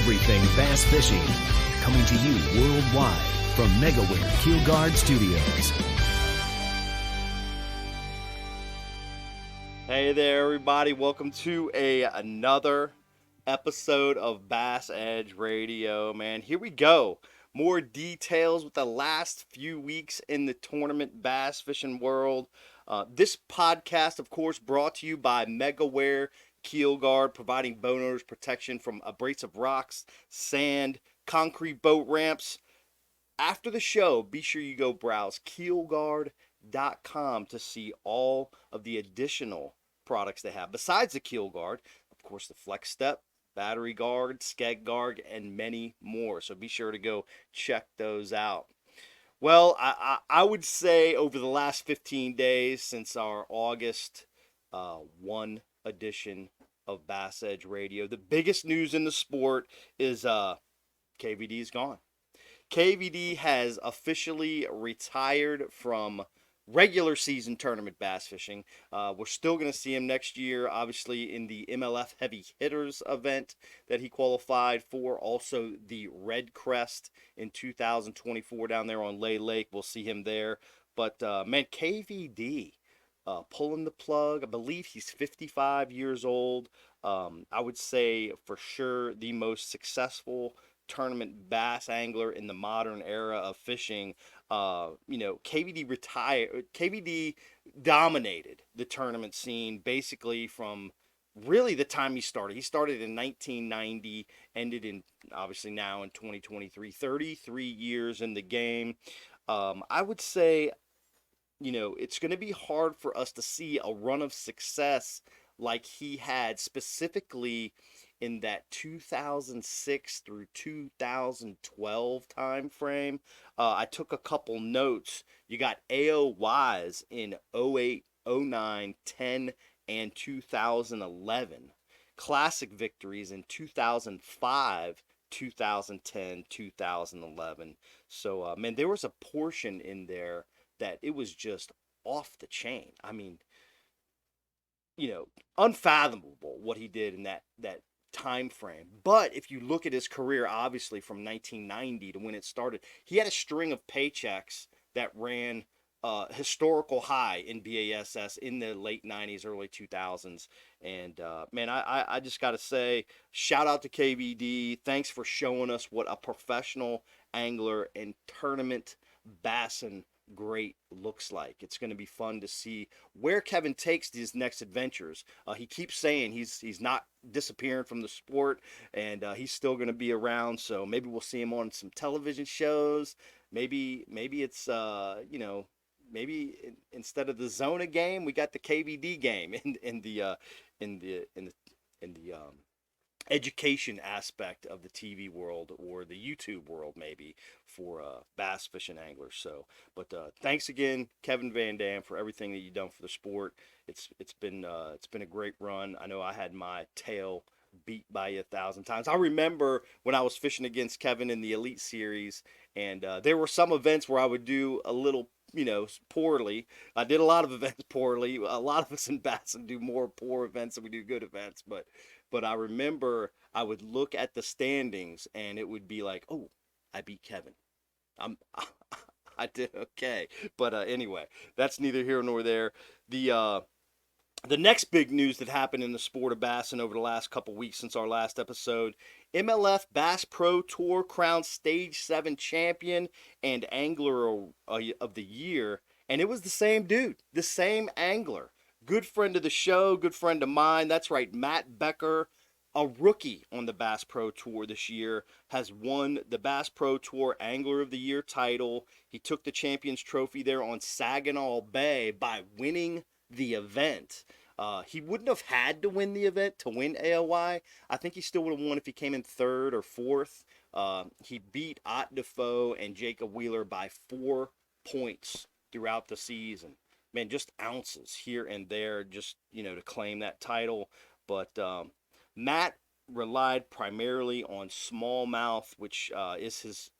everything bass fishing. Coming to you worldwide from MegaWare Keelguard Studios. Hey there, everybody. Welcome to another episode of Bass Edge Radio, man. Here we go. More details with the last few weeks in the tournament bass fishing world. This podcast, of course, brought to you by MegaWare Keelguard, providing boat owners protection from abrasive rocks, sand, concrete boat ramps. After the show, be sure you go browse keelguard.com to see all of the additional products they have. Besides the keel guard, of course, the flex step, battery guard, skeg guard, and many more. So be sure to go check those out. Well, I would say over the last 15 days since our August 1 edition of Bass Edge Radio, the biggest news in the sport is KVD is gone. KVD has officially retired from regular season tournament bass fishing. We're still going to see him next year, obviously, in the MLF Heavy Hitters event that he qualified for. Also, the Red Crest in 2024 down there on Lay Lake. We'll see him there. But, man, KVD pulling the plug. I believe he's 55 years old. I would say for sure the most successful tournament bass angler in the modern era of fishing. KVD dominated the tournament scene basically from really the time he started. He started in 1990, ended in obviously now in 2023, 33 years in the game. I would say, it's going to be hard for us to see a run of success like he had specifically in that 2006 through 2012 time frame. I took a couple notes. You got AOYs in 08, 09, 10, and 2011. Classic victories in 2005, 2010, 2011. So, man, there was a portion in there that it was just off the chain. I mean, unfathomable what he did in that time frame. But if you look at his career, obviously from 1990 to when it started, he had a string of paychecks that ran historical high in BASS in the late 90s, early 2000s. And man, I just got to say, shout out to KVD. Thanks for showing us what a professional angler and tournament bassin great looks like. It's going to be fun to see where Kevin takes these next adventures. He keeps saying he's not disappearing from the sport, and he's still going to be around. So maybe we'll see him on some television shows. Maybe it's maybe instead of the Zona game, we got the KVD game in the education aspect of the TV world or the YouTube world, maybe for bass fishing anglers. So, but thanks again, Kevin VanDam, for everything that you've done for the sport. It's been a great run. I know I had my tail beat by you 1,000 times. I remember when I was fishing against Kevin in the Elite Series, and there were some events where I would do a little poorly. I did a lot of events poorly. A lot of us in Bassin do more poor events than we do good events, but I remember I would look at the standings and it would be like, oh, I beat Kevin. I did okay. But anyway, that's neither here nor there. The next big news that happened in the sport of bassin over the last couple weeks since our last episode, MLF Bass Pro Tour crowned Stage 7 champion and angler of the year. And it was the same dude, the same angler. Good friend of the show, good friend of mine. That's right, Matt Becker, a rookie on the Bass Pro Tour this year, has won the Bass Pro Tour Angler of the Year title. He took the Champions Trophy there on Saginaw Bay by winning the event. He wouldn't have had to win the event to win AOY. I think he still would have won if he came in third or fourth. He beat Ott Defoe and Jacob Wheeler by 4 points throughout the season. Man, just ounces here and there just, to claim that title. But Matt relied primarily on smallmouth, which is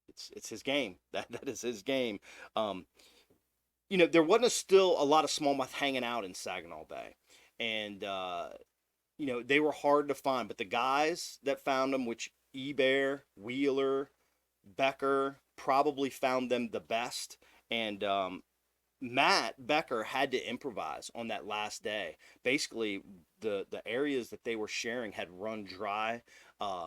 it's his game. That is his game. There wasn't still a lot of smallmouth hanging out in Saginaw Bay. And they were hard to find, but the guys that found them, which Eber, Wheeler, Becker, probably found them the best. And Matt Becker had to improvise on that last day. Basically, the areas that they were sharing had run dry.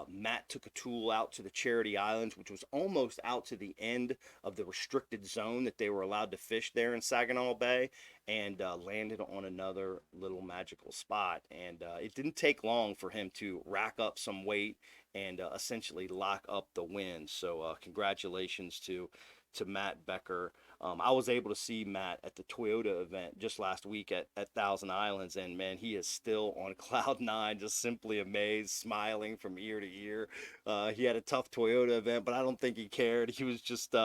Matt took a tool out to the Charity Islands, which was almost out to the end of the restricted zone that they were allowed to fish there in Saginaw Bay, and landed on another little magical spot. And it didn't take long for him to rack up some weight and essentially lock up the win. So congratulations to Matt Becker. I was able to see Matt at the Toyota event just last week at Thousand Islands, and man, he is still on cloud nine, just simply amazed, smiling from ear to ear. He had a tough Toyota event, but I don't think he cared. He was just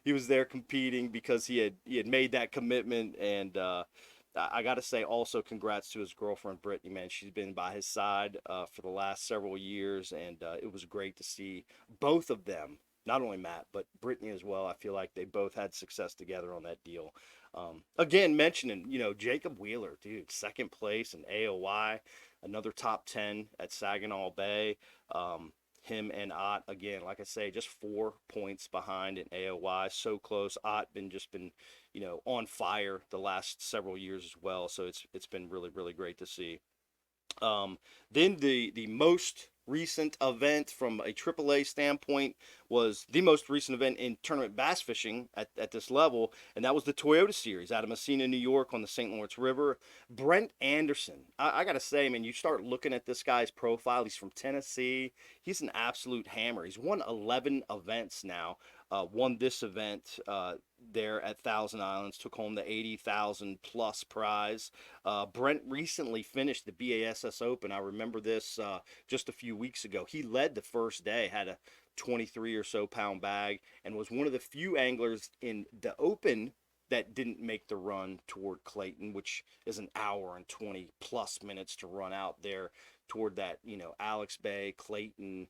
he was there competing because he had made that commitment. And I got to say also congrats to his girlfriend Brittany. Man, she's been by his side for the last several years, and it was great to see both of them, not only Matt, but Brittany as well. I feel like they both had success together on that deal. Again, mentioning, Jacob Wheeler, dude, second place in AOY, another top 10 at Saginaw Bay. Him and Ott, again, like I say, just 4 points behind in AOY. So close. Ott just been, on fire the last several years as well. So it's been really, really great to see. Then the most recent event from a AAA standpoint was the most recent event in tournament bass fishing at this level, and that was the Toyota Series out of Messina, New York on the St. Lawrence River. Brent Anderson, I gotta say, man, you start looking at this guy's profile. He's from Tennessee. He's an absolute hammer. He's won 11 events now. Won this event there at Thousand Islands, took home the 80,000 plus prize. Brent recently finished the BASS Open. I remember this just a few weeks ago. He led the first day, had a 23 or so pound bag, and was one of the few anglers in the Open that didn't make the run toward Clayton, which is an hour and 20 plus minutes to run out there toward that, Alex Bay, Clayton,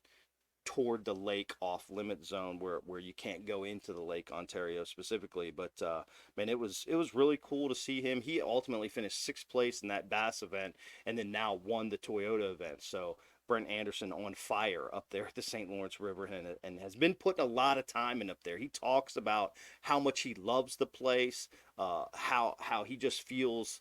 toward the lake off limit zone where you can't go into the Lake Ontario specifically. But man, it was really cool to see him. He ultimately finished 6th place in that bass event, and then now won the Toyota event. So Brent Anderson on fire up there at the St. Lawrence River, and has been putting a lot of time in up there. He talks about how much he loves the place, how he just feels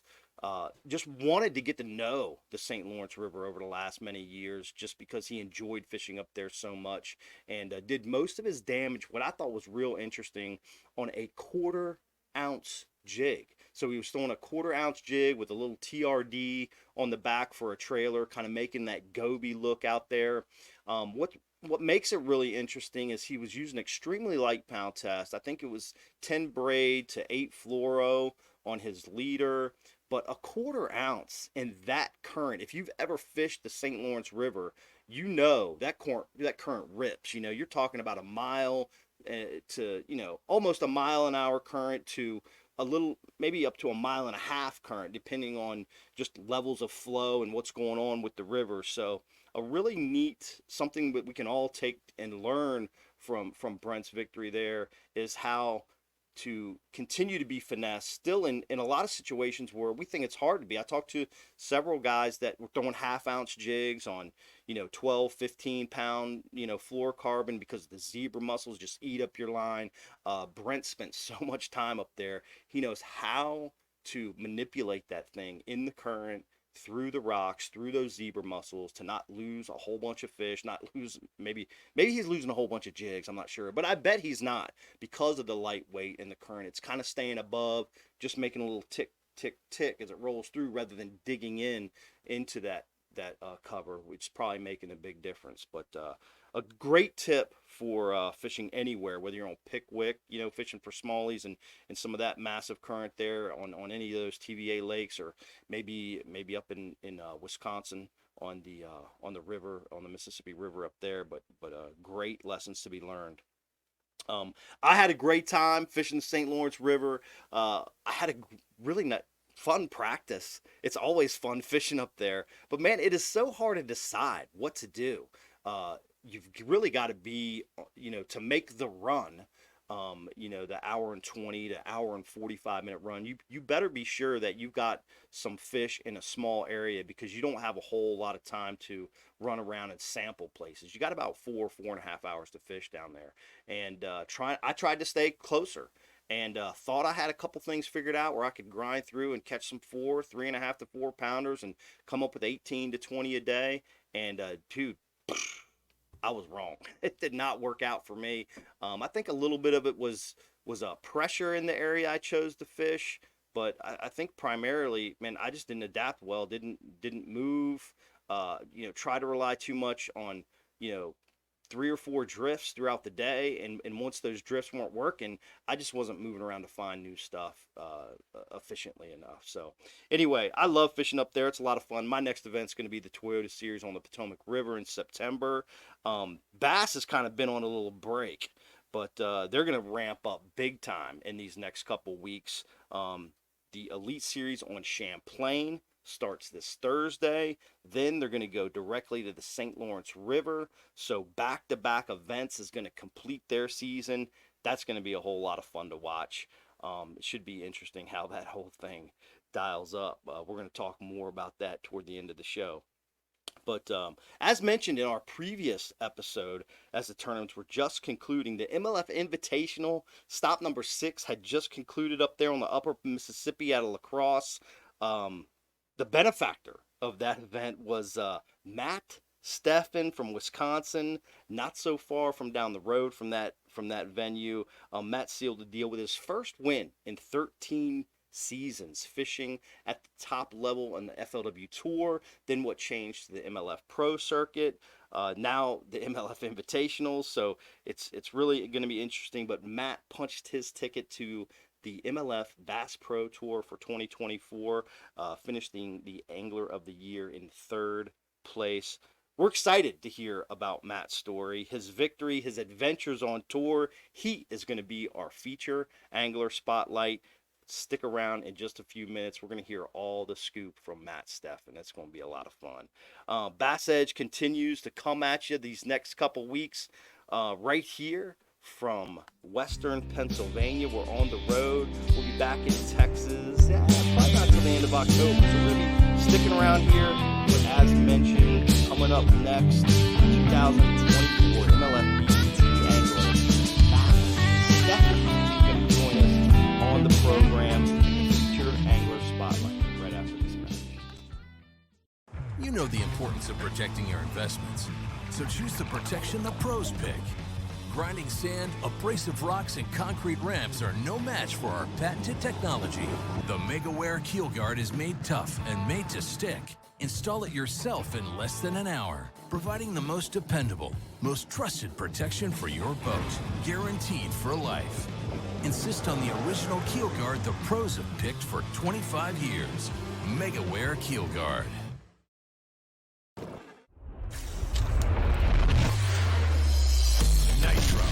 just wanted to get to know the St. Lawrence River over the last many years, just because he enjoyed fishing up there so much, and did most of his damage, what I thought was real interesting, on a 1/4 ounce jig. So he was throwing a 1/4 ounce jig with a little TRD on the back for a trailer, kind of making that goby look out there. What makes it really interesting is he was using extremely light pound test. I think it was 10 braid to 8 fluoro on his leader. But a 1/4 ounce in that current, if you've ever fished the St. Lawrence River, that current rips. You're talking about a mile to, almost a mile an hour current to a little, maybe up to a mile and a half current, depending on just levels of flow and what's going on with the river. So a really neat, something that we can all take and learn from Brent's victory there is how to continue to be finesse still in a lot of situations where we think it's hard to be. I talked to several guys that were throwing 1/2 ounce jigs on 12, 15 pound fluorocarbon because the zebra mussels just eat up your line. Brent spent so much time up there. He knows how to manipulate that thing in the current, through the rocks, through those zebra mussels, to not lose a whole bunch of fish, not lose, maybe he's losing a whole bunch of jigs, I'm not sure, but I bet he's not, because of the lightweight and the current. It's kind of staying above, just making a little tick tick tick as it rolls through, rather than digging into that cover, which is probably making a big difference. But a great tip for fishing anywhere, whether you're on Pickwick, fishing for smallies and some of that massive current there on any of those TVA lakes, or maybe up in Wisconsin on the river, on the Mississippi River up there. But great lessons to be learned. I had a great time fishing the St. Lawrence River. I had a really fun practice. It's always fun fishing up there, but man, it is so hard to decide what to do. You've really got to be, to make the run. you know, the hour and 20 to hour and 45-minute run, you better be sure that you've got some fish in a small area, because you don't have a whole lot of time to run around and sample places. You got about 4.5 hours to fish down there. And I tried to stay closer, and thought I had a couple things figured out where I could grind through and catch some 3.5 to 4 pounders and come up with 18 to 20 a day. And dude, I was wrong. It did not work out for me. I think a little bit of it was pressure in the area I chose to fish, but I think primarily, man, I just didn't adapt well. Didn't move. You know, try to rely too much on, you know, 3 or 4 drifts throughout the day, and once those drifts weren't working, I just wasn't moving around to find new stuff efficiently enough. So anyway, I love fishing up there. It's a lot of fun. My next event's going to be the Toyota Series on the Potomac River in September. Bass has kind of been on a little break, but they're going to ramp up big time in these next couple weeks. The Elite Series on Champlain starts this Thursday. Then they're going to go directly to the St. Lawrence River. So back-to-back events is going to complete their season. That's going to be a whole lot of fun to watch. It should be interesting how that whole thing dials up. We're going to talk more about that toward the end of the show. But as mentioned in our previous episode, as the tournaments were just concluding, the MLF Invitational, stop number 6, had just concluded up there on the upper Mississippi out of La Crosse. The benefactor of that event was Matt Stefan from Wisconsin, not so far from down the road from that venue. Matt sealed the deal with his first win in 13 seasons fishing at the top level on the FLW Tour, then what changed to the MLF Pro Circuit, now the MLF Invitational. So it's really going to be interesting. But Matt punched his ticket to the MLF Bass Pro Tour for 2024, finishing the Angler of the Year in 3rd place. We're excited to hear about Matt's story, his victory, his adventures on tour. He is going to be our feature angler spotlight. Stick around in just a few minutes. We're going to hear all the scoop from Matt Stefan. That's going to be a lot of fun. Bass Edge continues to come at you these next couple weeks right here from Western Pennsylvania. We're on the road. We'll be back in Texas, probably not till the end of October. So we're going to be sticking around here. But as mentioned, coming up next, 2024 MLF BT Angler, Stefan is going to join us on the program, Feature Angler Spotlight, right after this message. You know the importance of protecting your investments, so choose the protection the pros pick. Grinding sand, abrasive rocks, and concrete ramps are no match for our patented technology. The MegaWare Keel Guard is made tough and made to stick. Install it yourself in less than an hour, providing the most dependable, most trusted protection for your boat, guaranteed for life. Insist on the original Keel Guard the pros have picked for 25 years. MegaWare Keel Guard. Nitro,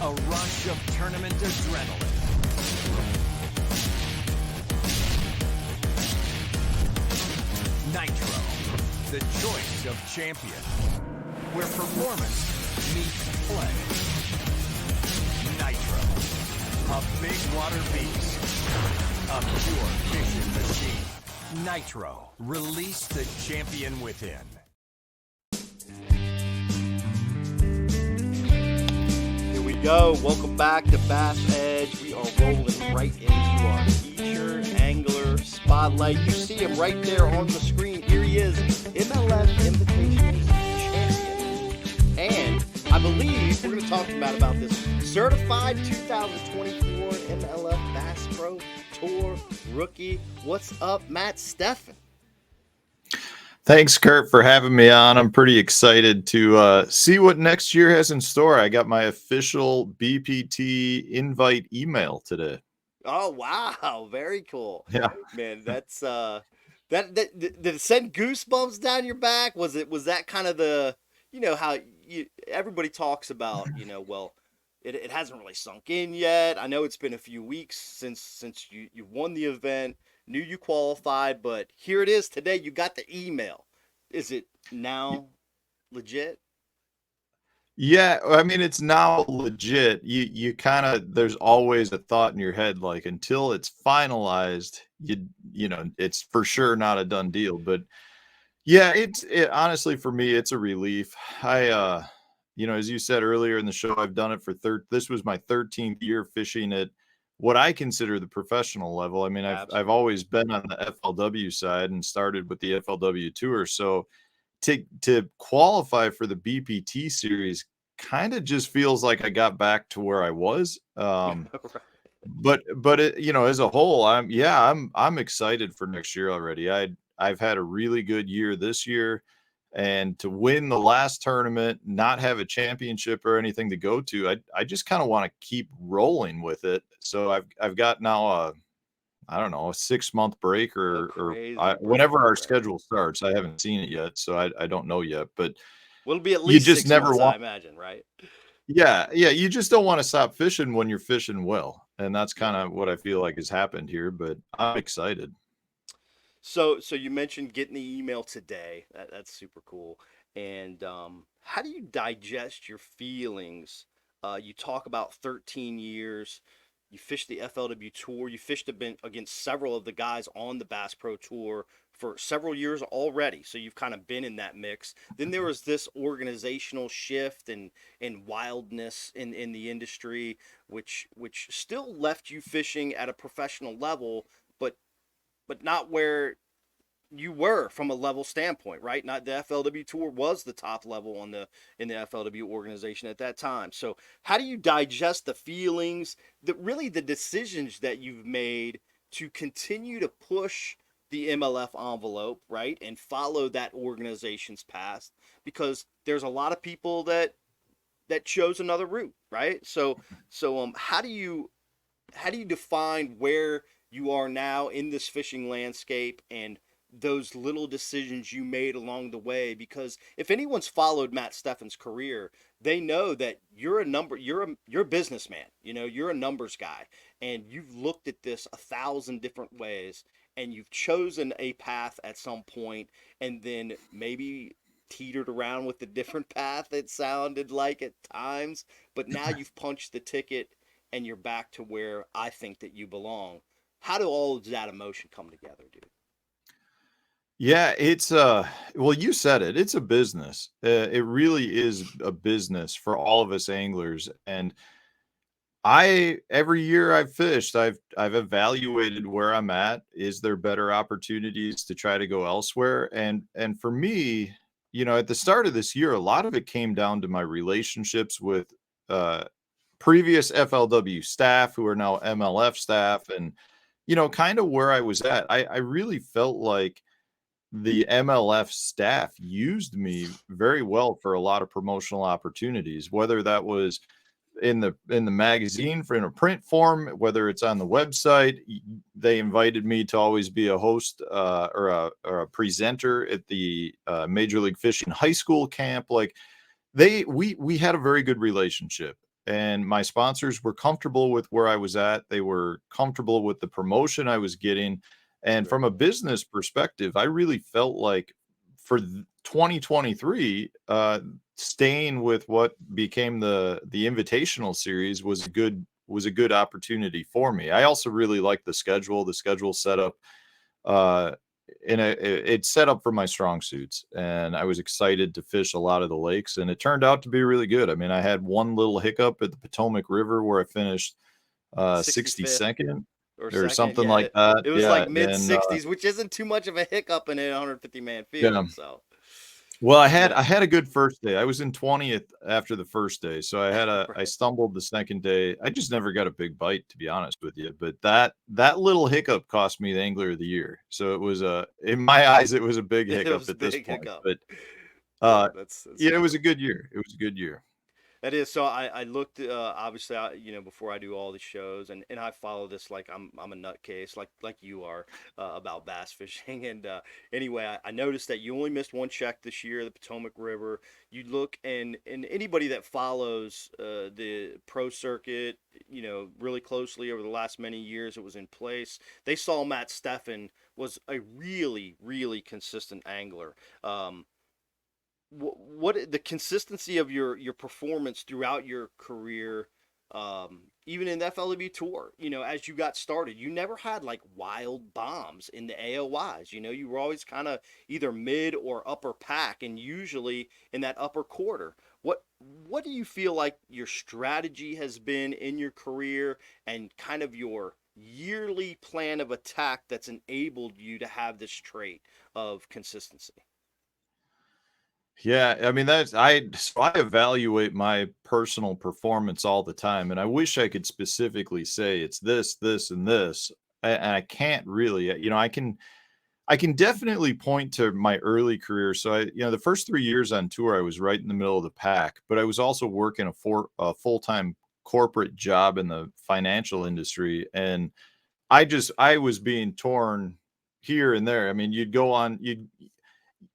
a rush of tournament adrenaline. Nitro, the choice of champion, where performance meets play. Nitro, a big water beast, a pure fishing machine. Nitro, release the champion within. Go. Welcome back to Bass Edge. We are rolling right into our feature angler spotlight. You see him right there on the screen. Here he is, MLF Invitational champion. And I believe we're going to talk about this certified 2024 MLF Bass Pro Tour rookie. What's up, Matt Stefan? Thanks, Kurt, for having me on. I'm pretty excited to see what next year has in store. I got my official BPT invite email today. Oh, wow. Very cool. Yeah. Man, that's that did it send goosebumps down your back? Was that kind of the, you know, how everybody talks about, you know, well, it hasn't really sunk in yet. I know it's been a few weeks since you won the event. Knew you qualified, but here it is today. You got the email. Is it now legit? Yeah, I mean, it's now legit. You kind of there's always a thought in your head like until it's finalized, you know, it's for sure not a done deal. But yeah, it honestly for me, it's a relief. You know, as you said earlier in the show, I've done it for this was my 13th year fishing at what I consider the professional level. I mean, I've Absolutely. always been on the FLW side and started with the FLW tour. So to qualify for the BPT series kind of just feels like I got back to where I was. Right. But it, you know, as a whole, I'm excited for next year already. I've had a really good year this year, and to win the last tournament, not have a championship or anything to go to, I just kind of want to keep rolling with it. So I've got now a I don't know, a 6-month break A or crazy break, whenever our right? schedule starts. I haven't seen it yet, so I don't know yet. But Well, it'll be at you least just six never months, I want, imagine, right? yeah, you just don't want to stop fishing when you're fishing well, and that's kind Yeah. of what I feel like has happened here. But I'm excited. So you mentioned getting the email today. That's super cool. And how do you digest your feelings? You talk about 13 years. You fished the FLW Tour. You fished against several of the guys on the Bass Pro Tour for several years already. So you've kind of been in that mix. Then there was this organizational shift and wildness in the industry, which still left you fishing at a professional level, but not where you were from a level standpoint, right? Not the FLW Tour was the top level in the FLW organization at that time. So how do you digest the feelings, the decisions that you've made to continue to push the MLF envelope, right, and follow that organization's path? Because there's a lot of people that chose another route, right? So how do you define where you are now in this fishing landscape and those little decisions you made along the way? Because if anyone's followed Matt Stefan's career, they know that you're a businessman. You know, you're a numbers guy, and you've looked at this 1,000 different ways, and you've chosen a path at some point, and then maybe teetered around with a different path, it sounded like at times, but now you've punched the ticket and you're back to where I think that you belong. How do all of that emotion come together, dude? Yeah, it's well, you said it. It's a business. It really is a business for all of us anglers. And I every year I've fished, I've evaluated where I'm at. Is there better opportunities to try to go elsewhere? And for me, you know, at the start of this year, a lot of it came down to my relationships with uh previous FLW staff who are now MLF staff, and you know, kind of where I was at. I really felt like the MLF staff used me very well for a lot of promotional opportunities, whether that was in the magazine for in a print form, whether it's on the website. They invited me to always be a host or a presenter at the Major League Fishing high school camp. Like we had a very good relationship, and my sponsors were comfortable with where I was at. They were comfortable with the promotion I was getting. And Very from a cool. business perspective, I really felt like for 2023, staying with what became the Invitational series was a good opportunity for me. I also really liked the schedule. The schedule set up uh it's set up for my strong suits, and I was excited to fish a lot of the lakes, and it turned out to be really good. I mean, I had one little hiccup at the Potomac River where I finished 65th 62nd or or second, something yeah. like that. It was Yeah, like mid and 60s, which isn't too much of a hiccup in a 150-man yeah. field. So, Well, I yeah, had a good first day. I was in 20th after the first day, so I right. stumbled the second day. I just never got a big bite, to be honest with you. But that little hiccup cost me the Angler of the Year. So it was a in my eyes it was a big It hiccup was a at this big point. hiccup. But Yeah, uh, that's yeah, it was super. a good year. It was a good year. That is so. I looked obviously before I do all these shows and I follow this like I'm a nutcase like you are about bass fishing and anyway I noticed that you only missed one check this year, the Potomac River. You look and anybody that follows the pro circuit really closely over the last many years it was in place. They saw Matt Stefan was a really consistent angler. what the consistency of your performance throughout your career, even in the FLW tour, as you got started, you never had like wild bombs in the AOYs. You were always kind of either mid or upper pack, and usually in that upper quarter. What do you feel like your strategy has been in your career, and kind of your yearly plan of attack that's enabled you to have this trait of consistency? Yeah, I mean so I evaluate my personal performance all the time, and I wish I could specifically say it's this, this, and this, and I can't really. I can definitely point to my early career. So the first 3 years on tour, I was right in the middle of the pack, but I was also working a full time corporate job in the financial industry, and I was being torn here and there. I mean,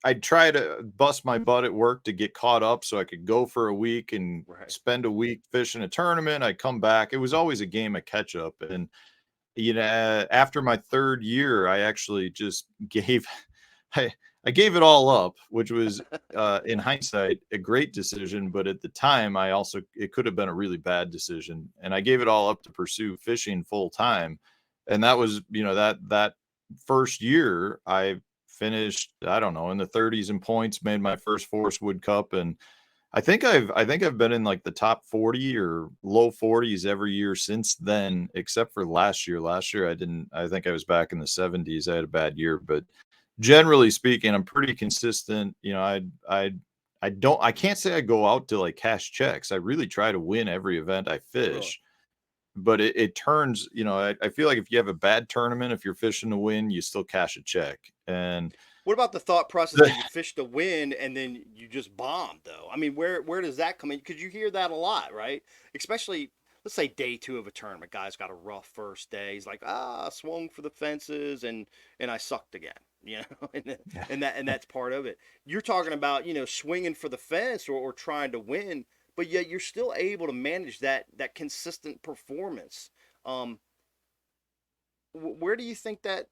I'd try to bust my butt at work to get caught up so I could go for a week and Right. spend a week fishing a tournament. I'd come back. It was always a game of catch up. And, after my third year, I actually just I, I gave it all up, which was, in hindsight, a great decision. But at the time, it could have been a really bad decision. And I gave it all up to pursue fishing full time. And that was, that first year, I finished, I don't know, in the 30s in points, made my first Forest Wood Cup, and I think I've been in like the top 40 or low 40s every year since then, except for last year. Last year I didn't. I think I was back in the 70s. I had a bad year, but generally speaking, I'm pretty consistent. I can't say I go out to like cash checks. I really try to win every event I Really. fish, but it turns, I feel like if you have a bad tournament, if you're fishing to win, you still cash a check. And What about the thought process that you fish to win and then you just bombed though? I mean, where does that come in? Because you hear that a lot, right? Especially, let's say day two of a tournament, guy's got a rough first day. He's like, swung for the fences and I sucked again, and that's part of it. You're talking about swinging for the fence or trying to win, but yet you're still able to manage that consistent performance. Um, where do you think that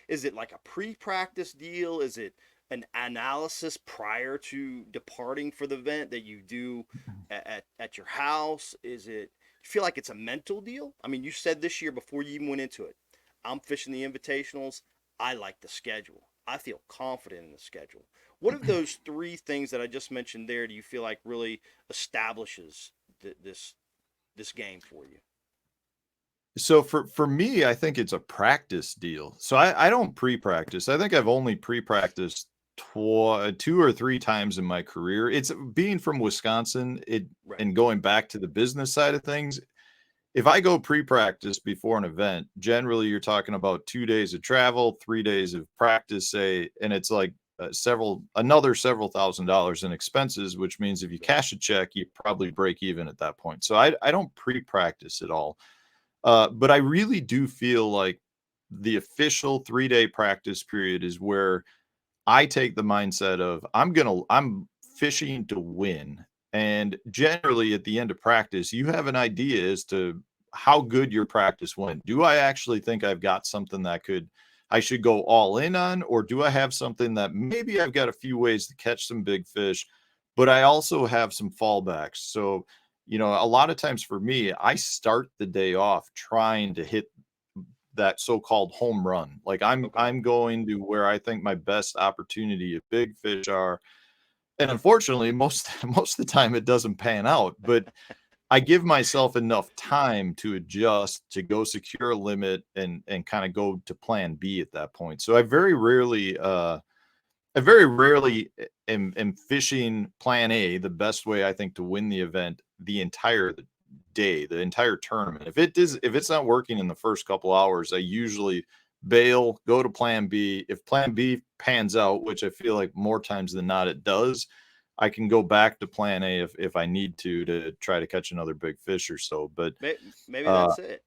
is it like a pre-practice deal? Is it an analysis prior to departing for the event that you do at your house? Is it, you feel like it's a mental deal? I mean, you said this year before you even went into it, I'm fishing the invitationals. I like the schedule. I feel confident in the schedule. What of those three things that I just mentioned there do you feel like really establishes this game for you? So for me, I think it's a practice deal. So I don't pre-practice. I think I've only pre-practiced 2 or 3 times in my career. It's being from Wisconsin, Right. and going back to the business side of things. If I go pre-practice before an event, generally you're talking about 2 days of travel, 3 days of practice, say, and it's like several $1,000s in expenses, which means if you cash a check, you probably break even at that point. So I don't pre-practice at all. But I really do feel like the official 3 day practice period is where I take the mindset of I'm fishing to win. And generally at the end of practice, you have an idea as to how good your practice went. Do I actually think I've got something I should go all in on, or do I have something that maybe I've got a few ways to catch some big fish, but I also have some fallbacks. So, a lot of times for me, I start the day off trying to hit that so-called home run. Like Okay. I'm going to where I think my best opportunity of big fish are. And unfortunately, most of the time it doesn't pan out, but I give myself enough time to adjust, to go secure a limit and kind of go to plan B at that point. So I very rarely am fishing plan A, the best way I think to win the event the entire day, the entire tournament. If it's not working in the first couple hours, I usually bail, go to plan B. If plan B pans out, which I feel like more times than not it does, I can go back to plan A if I need to try to catch another big fish or so. But Maybe uh that's it.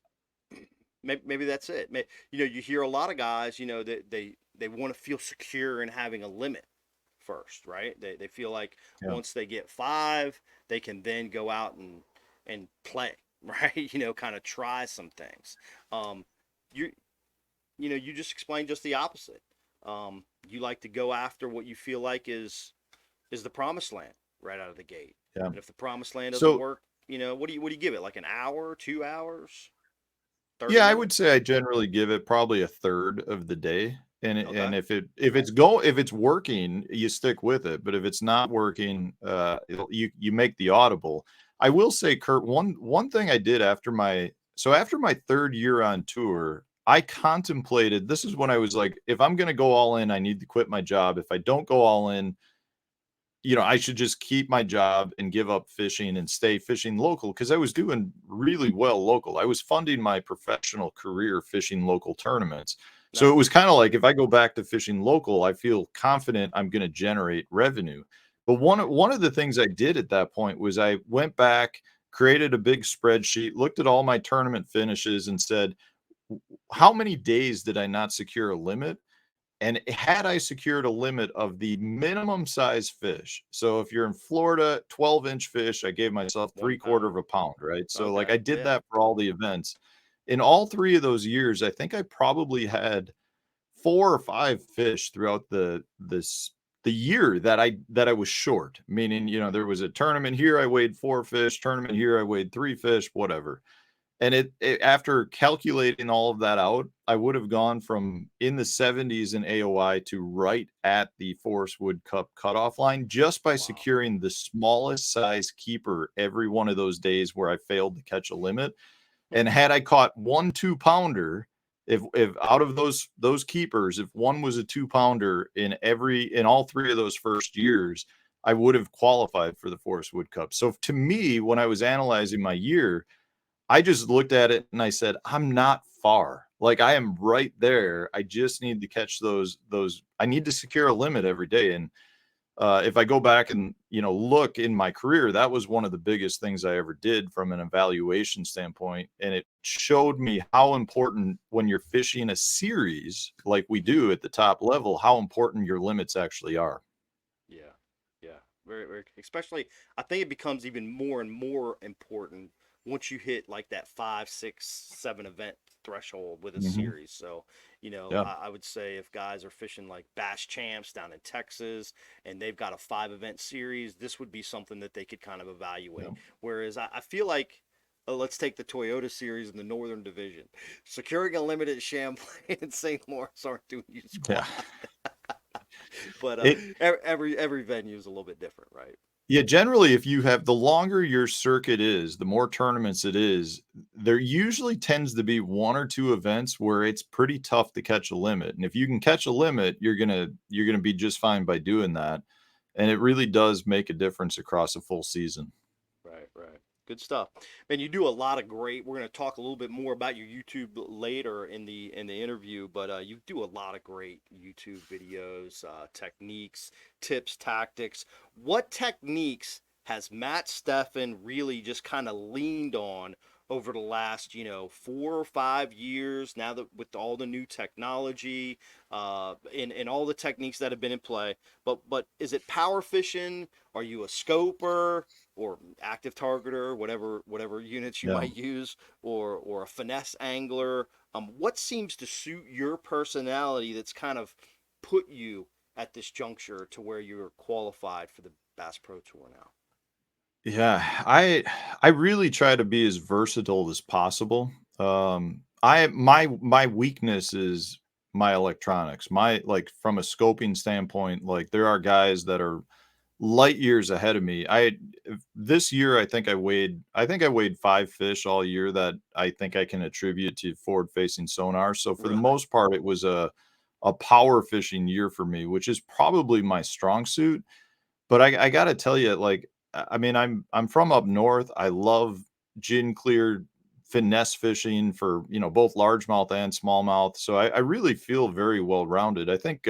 Maybe that's it. You hear a lot of guys, that they want to feel secure in having a limit first, right? They feel like yeah. once they get five, they can then go out and play, right? Kind of try some things. Um, you you just explained just the opposite. You like to go after what you feel like is is the promised land right out of the gate. Yeah. And if the promised land doesn't So work, what do you give it? Like an hour, 2 hours, 30 yeah, I would minutes? say I generally give it probably a third of the day. And Okay. if it's working, you stick with it. But if it's not working, you make the audible. I will say, Kurt, one thing I did after my third year on tour, I contemplated, this is when I was like, if I'm gonna go all in, I need to quit my job. If I don't go all in, I should just keep my job and give up fishing and stay fishing local because I was doing really well local. I was funding my professional career fishing local tournaments. So it was Nice. kind of like if I go back to fishing local, I feel confident I'm going to generate revenue. But Right. one of the things I did at that point was I went back, created a big spreadsheet, looked at all my tournament finishes and said, how many days did I not secure a limit? And had I secured a limit of the minimum size fish, so if you're in Florida, 12-inch fish, I gave myself One 3/4 pound. of a pound, right? So like Okay. I did Yeah. that for all the events. In all three of those years, I think I probably had 4 or 5 fish throughout the year that I was short. Meaning, there was a tournament here, I weighed 4 fish, tournament here, I weighed 3 fish, whatever. And it after calculating all of that out, I would have gone from in the 70s in AOI to right at the Forest Wood Cup cutoff line just by Wow. securing the smallest size keeper every one of those days where I failed to catch a limit. Hmm. And had I caught one 2 pounder, if out of those keepers, if one was a 2 pounder in all three of those first years, I would have qualified for the Forest Wood Cup. So to me, when I was analyzing my year, I just looked at it and I said, I'm not far. Like I am right there. I just need to catch those. I need to secure a limit every day. And if I go back and look in my career, that was one of the biggest things I ever did from an evaluation standpoint, and it showed me how important when you're fishing a series like we do at the top level, how important your limits actually are. Yeah. Yeah. Very, very, especially, I think it becomes even more and more important once you hit like that 5, 6, 7 event threshold with a Hmm. series. So, Yeah. I would say if guys are fishing like Bass Champs down in Texas and they've got a 5 event series, this would be something that they could kind of Yeah. evaluate. Whereas I feel like, let's take the Toyota Series in the Northern Division. Securing a limit at Champlain and St. Lawrence aren't doing you Yeah. squat. But It every venue is a little bit different, right? Yeah, generally, if you have the longer your circuit is, the more tournaments it is, there usually tends to be one or two events where it's pretty tough to catch a limit. And if you can catch a limit, you're gonna be just fine by doing that. And it really does make a difference across a full season. Right, right. Good stuff. Man, you do a lot of great. We're going to talk a little bit more about your YouTube later in the interview, but you do a lot of great YouTube videos, techniques, tips, tactics. What techniques has Matt Stefan really just kind of leaned on over the last, 4 or 5 years? Now that with all the new technology, and all the techniques that have been in play, but is it power fishing? Are you a scoper? Or active targeter, whatever units you Yeah. might use, or a finesse angler. What seems to suit your personality that's kind of put you at this juncture to where you're qualified for the Bass Pro Tour now? Yeah, I really try to be as versatile as possible. My weakness is my electronics. My like from a scoping standpoint, like there are guys that are light years ahead of me. This year I think I weighed 5 fish all year that I think I can attribute to forward facing sonar. So for the Really? most part, it was a power fishing year for me, which is probably my strong suit. But I gotta tell you, like, I mean, I'm from up north. I love gin clear finesse fishing for, both largemouth and smallmouth. So I really feel very well rounded. I think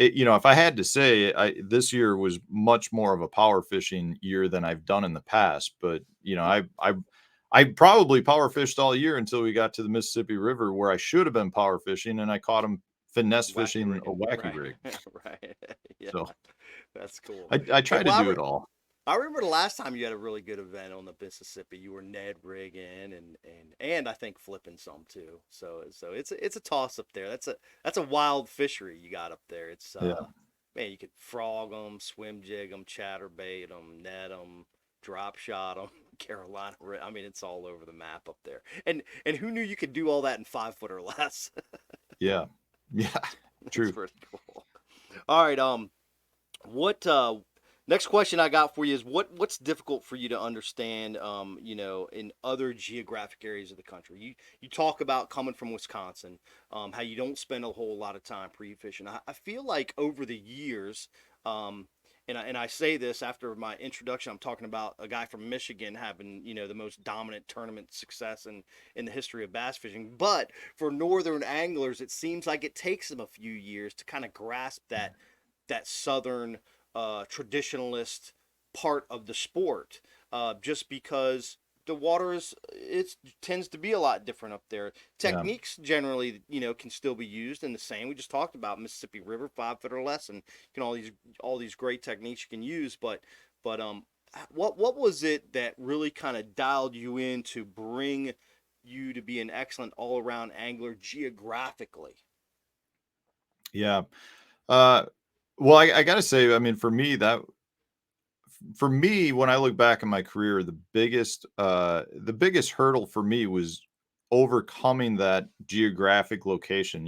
if I had to say, this year was much more of a power fishing year than I've done in the past. But I probably power fished all year until we got to the Mississippi River where I should have been power fishing, and I caught him finesse Wacky fishing a rigging. wacky Right. rig. Right. Yeah. So That's cool. I Yeah, try to well, do it all. I remember the last time you had a really good event on the Mississippi. You were Ned rigging and I think flipping some too. So it's a toss up there. That's a wild fishery you got up there. It's Yeah. man, you could frog them, swim jig them, chatterbait them, net them, drop shot them, Carolina. I mean, it's all over the map up there. And who knew you could do all that in 5 foot or less? Yeah. Yeah. It's True. pretty cool. All right. What next question I got for you is what's difficult for you to understand, in other geographic areas of the country? You talk about coming from Wisconsin, how you don't spend a whole lot of time pre-fishing. I feel like over the years, and I say this after my introduction, I'm talking about a guy from Michigan having, the most dominant tournament success in the history of bass fishing. But for northern anglers, it seems like it takes them a few years to kind of grasp that southern traditionalist part of the sport, just because the water it tends to be a lot different up there. Yeah. Techniques generally, can still be used in the same. We just talked about Mississippi River, 5 foot or less, and all these great techniques you can use. But what was it that really kind of dialed you in to bring you to be an excellent all around angler geographically? Yeah. Well, I gotta say, I mean, for me, when I look back in my career, the biggest hurdle for me was overcoming that geographic location.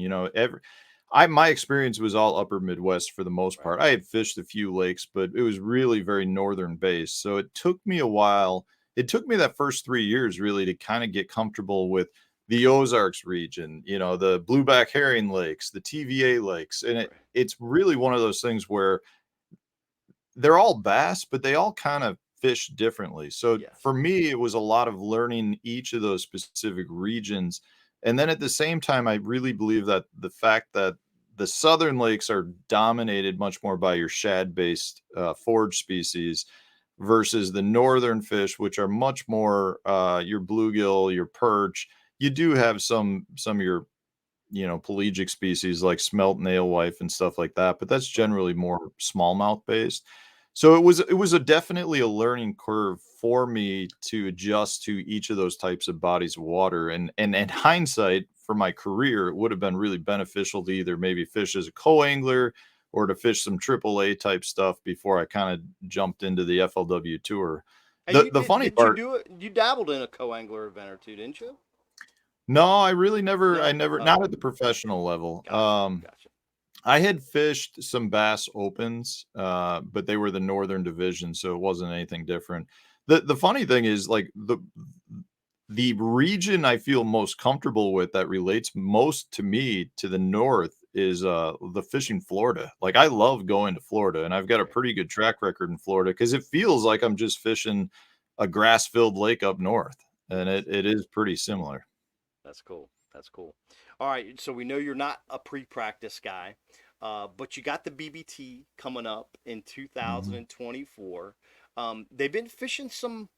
My experience was all upper Midwest for the most Right. part. I had fished a few lakes, but it was really very northern based. So it took me a while. It took me that first 3 years really to kind of get comfortable with the Ozarks region, the blueback herring lakes, the TVA lakes. And Right. it's really one of those things where they're all bass, but they all kind of fish differently. So Yes. for me, it was a lot of learning each of those specific regions. And then at the same time, I really believe that the fact that the southern lakes are dominated much more by your shad-based forage species versus the northern fish, which are much more your bluegill, your perch. You do have some of your pelagic species like smelt and alewife and stuff like that, but that's Right. generally more smallmouth based. So it was definitely a learning curve for me to adjust to each of those types of bodies of water. And in hindsight, for my career, it would have been really beneficial to either maybe fish as a co-angler or to fish some AAA type stuff before I kind of jumped into the FLW tour. And The funny didn't you part, do it? You dabbled in a co-angler event or two, didn't you? no, I really never, I No? never, not Oh, at the professional level. gotcha. Gotcha. I had fished some Bass Opens, but they were the Northern Division, so it wasn't anything different. The funny thing is, like, the region I feel most comfortable with that relates most to me to the north is the fishing Florida. Like, I love going to Florida, and I've got a Right. pretty good track record in Florida because it feels like I'm just fishing a grass-filled lake up north, and Yes. it is pretty similar. That's cool. That's cool. All right. So we know you're not a pre-practice guy, but you got the BBT coming up in Mhm. 2024. They've been fishing some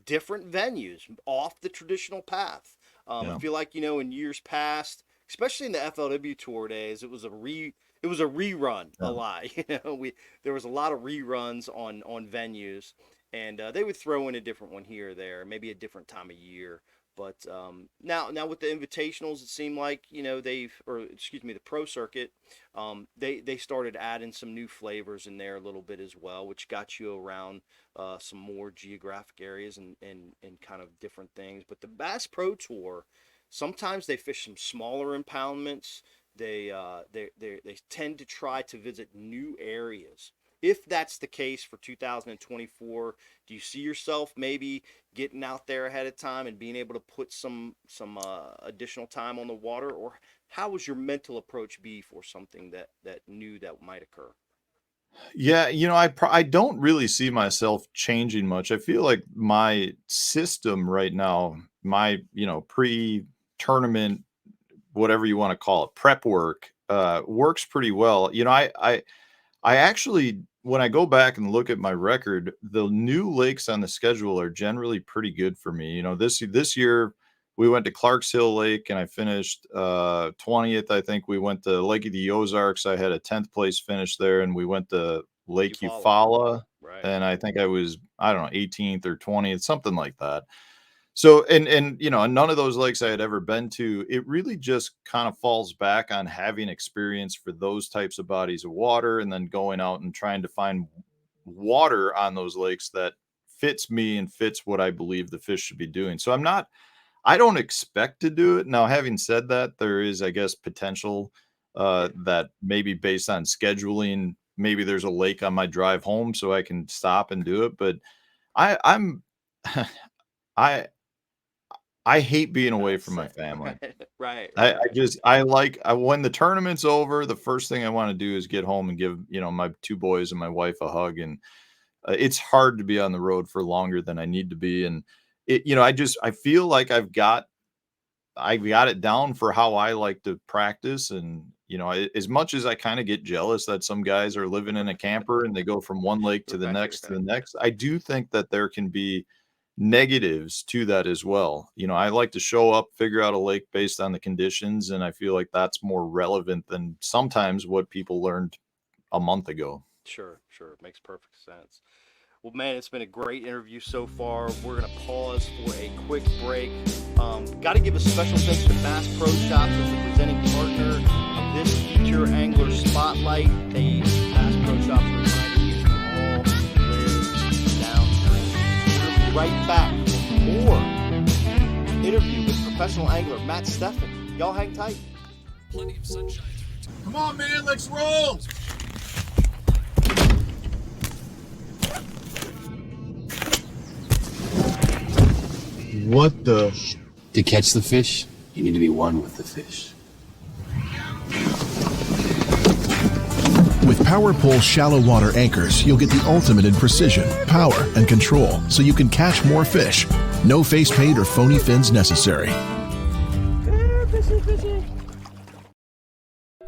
different venues off the traditional path. I Yeah. feel like, in years past, especially in the FLW tour days, it was a rerun a Yeah. lot. There was a lot of reruns on venues, and they would throw in a different one here or there, maybe a different time of year. But now with the invitationals, it seemed like the pro circuit, they started adding some new flavors in there a little bit as well, which got you around some more geographic areas and kind of different things. But the Bass Pro Tour, sometimes they fish some smaller impoundments. They tend to try to visit new areas. If that's the case for 2024, do you see yourself maybe getting out there ahead of time and being able to put some additional time on the water, or how would your mental approach be for something that new that might occur? Yeah, I don't really see myself changing much. I feel like my system right now, my, pre-tournament, whatever you want to call it, prep work, works pretty well. I actually, when I go back and look at my record, the new lakes on the schedule are generally pretty good for me. This year we went to Clarks Hill Lake and I finished 20th. I think we went to Lake of the Ozarks. I had a 10th place finish there, and we went to Lake Eufaula. Eufaula, Right. and I think I was, I don't know, 18th or 20th, something like that. So, and you know, none of those lakes I had ever been to. It really just kind of falls back on having experience for those types of bodies of water, and then going out and trying to find water on those lakes that fits me and fits what I believe the fish should be doing. So I don't expect to do it. Now, having said that, there is, I guess, potential Yeah. that maybe based on scheduling, maybe there's a lake on my drive home so I can stop and do it. But I'm I I hate being away Not from my say family. right, right, I right. just I like when the tournament's over, the first thing I want to do is get home and give, you know, my two boys and my wife a hug. And it's hard to be on the road for longer than I need to be. And it, you know, I feel like I've got it down for how I like to practice. And, you know, as much as I kind of get jealous that some guys are living in a camper and they go from one lake to the Right, next to right. the next, I do think that there can be negatives to that as well. You know, I like to show up, figure out a lake based on the conditions, and I feel like that's more relevant than sometimes what people learned a month ago. Sure, sure. Makes perfect sense. Well, man, it's been a great interview so far. We're going to pause for a quick break. Got to give a special thanks to Bass Pro Shops as the presenting partner of this Future Angler Spotlight. The Bass Pro Shops remind you to all live downstream. We're going to be right back with more interview with professional angler Matt Stefan. Y'all hang tight. Plenty of sunshine. Come on, man, let's roll. What the? To catch the fish, you need to be one with the fish. With PowerPole shallow water anchors, you'll get the ultimate in precision, power, and control so you can catch more fish. No face paint or phony fins necessary.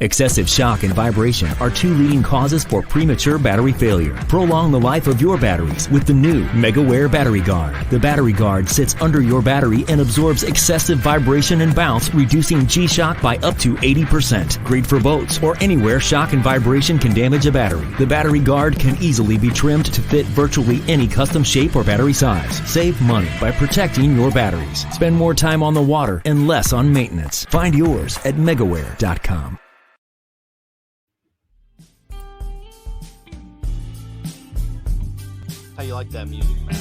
Excessive shock and vibration are two leading causes for premature battery failure. Prolong the life of your batteries with the new MegaWare Battery Guard. The Battery Guard sits under your battery and absorbs excessive vibration and bounce, reducing G-shock by up to 80%. Great for boats or anywhere shock and vibration can damage a battery. The Battery Guard can easily be trimmed to fit virtually any custom shape or battery size. Save money by protecting your batteries. Spend more time on the water and less on maintenance. Find yours at megaware.com. How you like that music, Matt?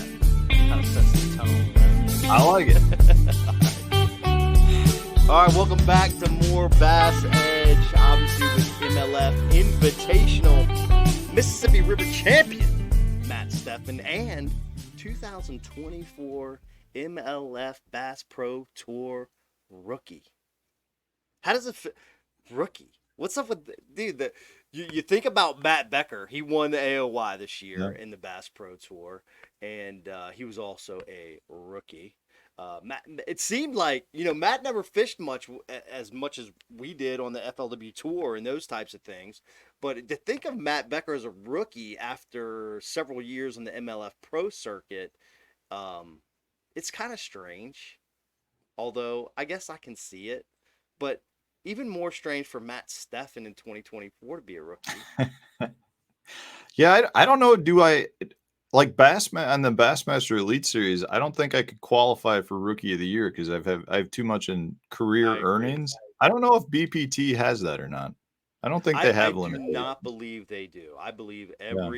Kind of sets the tone, right? I like it. All right, welcome back to more Bass Edge, obviously with MLF Invitational Mississippi River champion Matt Stefan and 2024 MLF Bass Pro Tour rookie. How does it fit? Rookie? What's up with dude? You think about Matt Becker. He won the AOY this year in the Bass Pro Tour, and he was also a rookie. Matt, it seemed like, you know, Matt never fished as much as we did on the FLW Tour and those types of things. But to think of Matt Becker as a rookie after several years in the MLF Pro circuit, it's kind of strange. Although I guess I can see it, but even more strange for Matt Stefan in 2024 to be a rookie. Yeah, I don't know. Do I like on the Bassmaster Elite Series? I don't think I could qualify for Rookie of the Year because I have too much in career earnings. I don't know if BPT has that or not. I don't think they have I do limitations. not believe they do. I believe Yeah.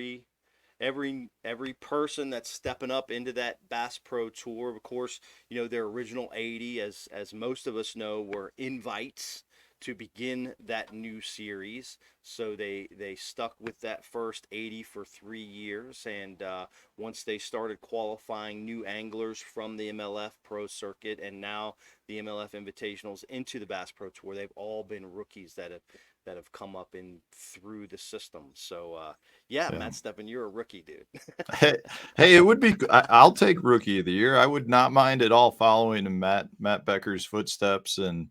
every person that's stepping up into that Bass Pro Tour, of course, you know, their original 80, as most of us know, were invites to begin that new series. So they stuck with that first 80 for 3 years, and once they started qualifying new anglers from the MLF Pro circuit and now the MLF Invitationals into the Bass Pro Tour, they've all been rookies that have come up in through the system. So yeah, Matt Stefan, you're a rookie, dude. Hey, it would be. I'll take Rookie of the Year. I would not mind at all following in Matt Becker's footsteps, and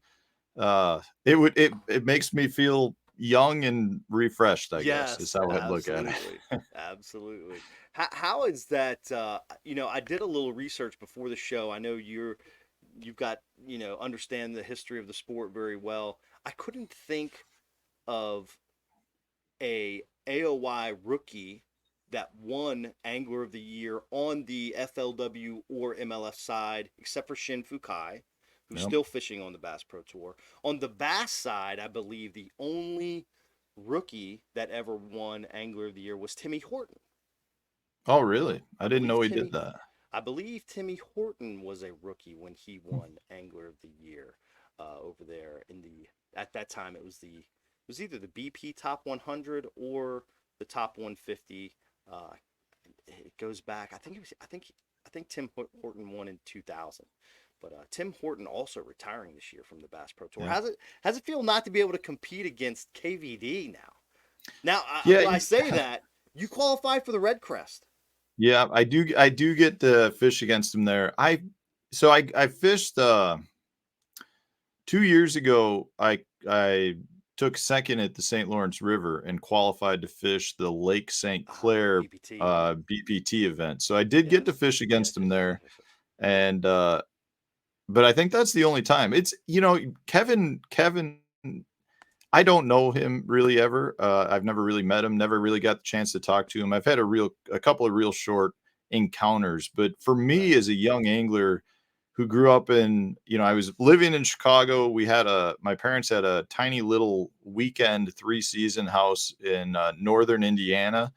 it makes me feel young and refreshed. I guess is how I'd look at it. Absolutely. How is that? You know, I did a little research before the show. I know you've got, you know, understand the history of the sport very well. I couldn't think of a AOY rookie that won Angler of the Year on the FLW or MLF side, except for Shin Fukai, who's Yep. still fishing on the Bass Pro Tour. On the bass side, I believe the only rookie that ever won Angler of the Year was Timmy Horton. Oh, really? I didn't believe know he Timmy, did that. I believe Timmy Horton was a rookie when he won Angler of the Year over there in the. At that time, it was either the BP Top 100 or the Top 150. It goes back. I think Tim Horton won in 2000. But Tim Horton also retiring this year from the Bass Pro Tour. Yeah. How's it feel not to be able to compete against KVD now? Now, Yeah, when I say that, you qualify for the Red Crest. yeah, I do get to fish against him there. I fished 2 years ago. I took second at the St. Lawrence River and qualified to fish the Lake St. Clair BPT. BPT event. So I did get to fish against him there. Yes. And but I think that's the only time. It's, Kevin, I don't know him really ever. I've never really met him, never really got the chance to talk to him. I've had a couple of real short encounters, but for me as a young angler who grew up in, I was living in Chicago. My parents had a tiny little weekend 3-season house in northern Indiana,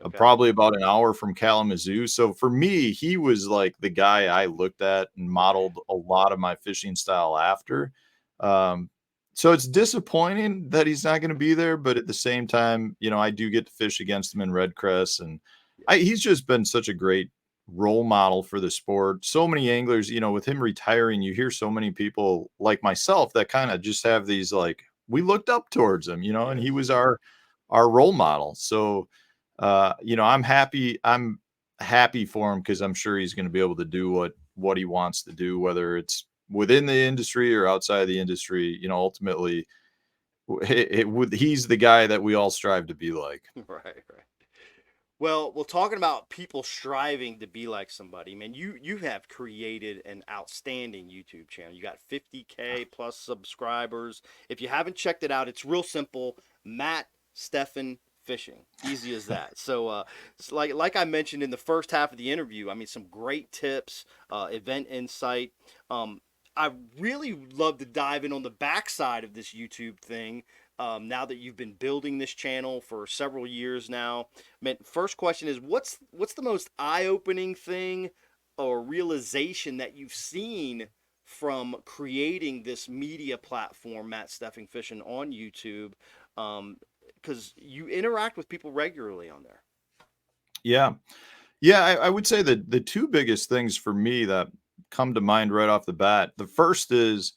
Okay. probably about an hour from Kalamazoo. So for me, he was like the guy I looked at and modeled a lot of my fishing style after. So it's disappointing that he's not going to be there, but at the same time, I do get to fish against him in Red Crest, and he's just been such a great role model for the sport. So many anglers, with him retiring, you hear so many people like myself that kind of just have these, like, we looked up towards him, and he was our role model. So, I'm happy for him, because I'm sure he's going to be able to do what he wants to do, whether it's within the industry or outside of the industry. Ultimately he's the guy that we all strive to be like. Right. Well, talking about people striving to be like somebody, man, you have created an outstanding YouTube channel. You got 50K plus subscribers. If you haven't checked it out, it's real simple. Matt Stefan Fishing. Easy as that. So it's like I mentioned in the first half of the interview, I mean, some great tips, event insight. I really love to dive in on the backside of this YouTube thing. Now that you've been building this channel for several years now, first question is, what's the most eye-opening thing or realization that you've seen from creating this media platform, Matt Stefan Fishing, on YouTube? Because you interact with people regularly on there. Yeah, I would say that the two biggest things for me that come to mind right off the bat, the first is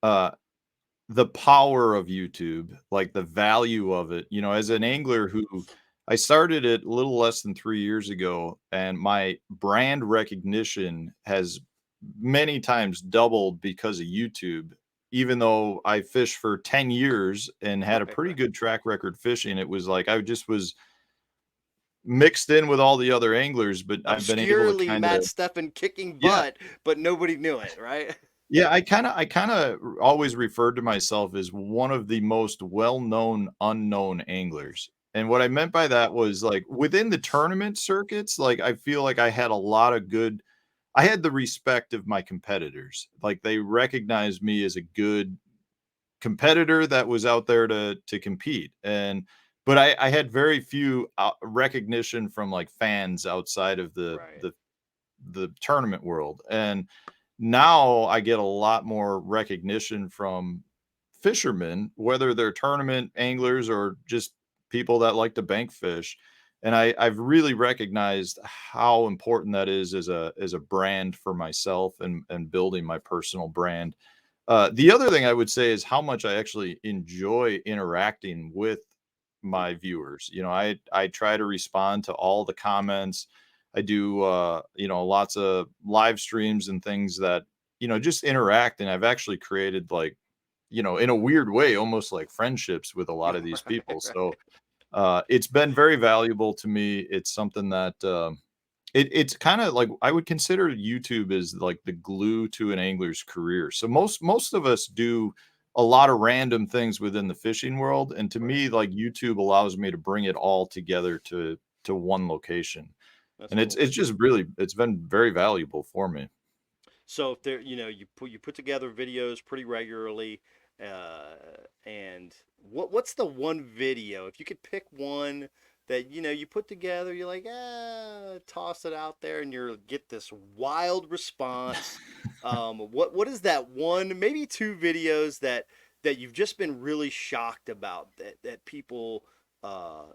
the power of YouTube, like the value of it. As an angler who I started it a little less than 3 years ago, and my brand recognition has many times doubled because of YouTube. Even though I fished for 10 years and had a pretty good track record fishing, it was like I just was mixed in with all the other anglers, but I've been able to kind Matt of, Stefan kicking butt, but nobody knew it, right? yeah, I kind of always referred to myself as one of the most well-known unknown anglers. And what I meant by that was, like, within the tournament circuits, like, I feel like I had the respect of my competitors. Like, they recognized me as a good competitor that was out there to compete. But I had very few recognition from, like, fans outside of the tournament world. And now I get a lot more recognition from fishermen, whether they're tournament anglers or just people that like to bank fish. And I've really recognized how important that is as a brand for myself, and building my personal brand. The other thing I would say is how much I actually enjoy interacting with my viewers. I try to respond to all the comments. I do, lots of live streams and things that, just interact. And I've actually created, like, in a weird way, almost like friendships with a lot of these people. So it's been very valuable to me. It's something that it's kind of like, I would consider YouTube as like the glue to an angler's career. So most of us do a lot of random things within the fishing world. And to me, like, YouTube allows me to bring it all together to to one location. That's And cool. it's just really, it's been very valuable for me. So if there, you put together videos pretty regularly, and what's the one video, if you could pick one that you put together, you're like, toss it out there, and you get this wild response. What is that one, maybe two videos that you've just been really shocked about that people, uh,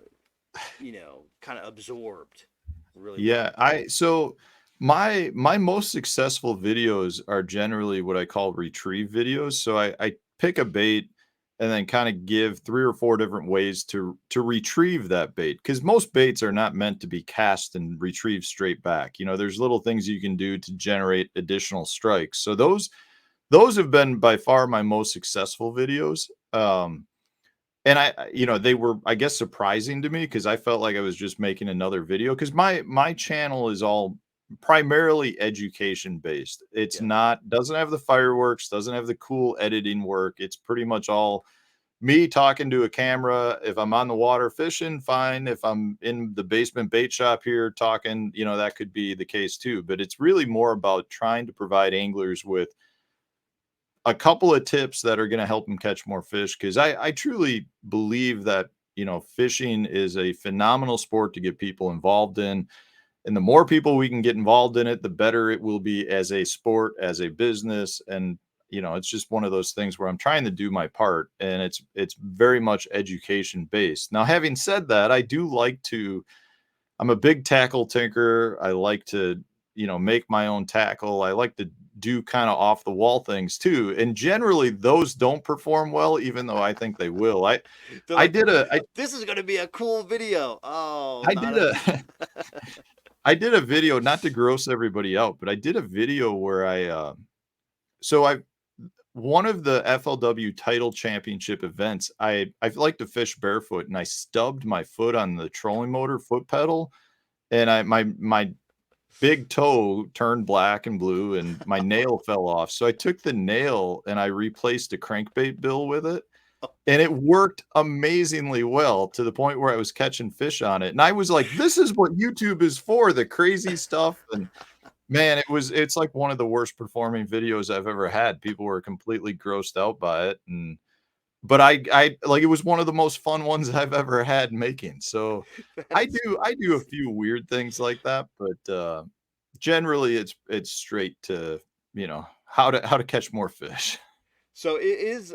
kind of absorbed really well? Yeah, so my most successful videos are generally what I call retrieve videos. So I pick a bait and then kind of give 3 or 4 different ways to retrieve that bait, because most baits are not meant to be cast and retrieved straight back. There's little things you can do to generate additional strikes. So those have been by far my most successful videos. And they were, I guess, surprising to me, because I felt like I was just making another video, because my channel is all primarily education based. It's Yeah. not, doesn't have the fireworks, doesn't have the cool editing work. It's pretty much all me talking to a camera. If I'm on the water fishing, fine. If I'm in the basement bait shop here talking, that could be the case too. But it's really more about trying to provide anglers with a couple of tips that are going to help them catch more fish, because I truly believe that fishing is a phenomenal sport to get people involved in, and the more people we can get involved in it, the better it will be as a sport, as a business. And it's just one of those things where I'm trying to do my part, and it's very much education based. Now, having said that, I'm a big tackle tinker. I like to make my own tackle. I like to do kind of off the wall things too. And generally those don't perform well, even though I think they will. They're I like, did a, I, this is going to be a cool video. Oh, I not did a. a, I did a video, not to gross everybody out, but I did a video where I one of the FLW title championship events, I like to fish barefoot, and I stubbed my foot on the trolling motor foot pedal, and my big toe turned black and blue, and my nail fell off. So I took the nail and I replaced a crankbait bill with it. And it worked amazingly well, to the point where I was catching fish on it. And I was like, this is what YouTube is for, the crazy stuff. And man, it's like one of the worst performing videos I've ever had. People were completely grossed out by it. But I like, it was one of the most fun ones I've ever had making. So That's I do a awesome. few weird things like that, but generally it's straight to, how to catch more fish. So it is.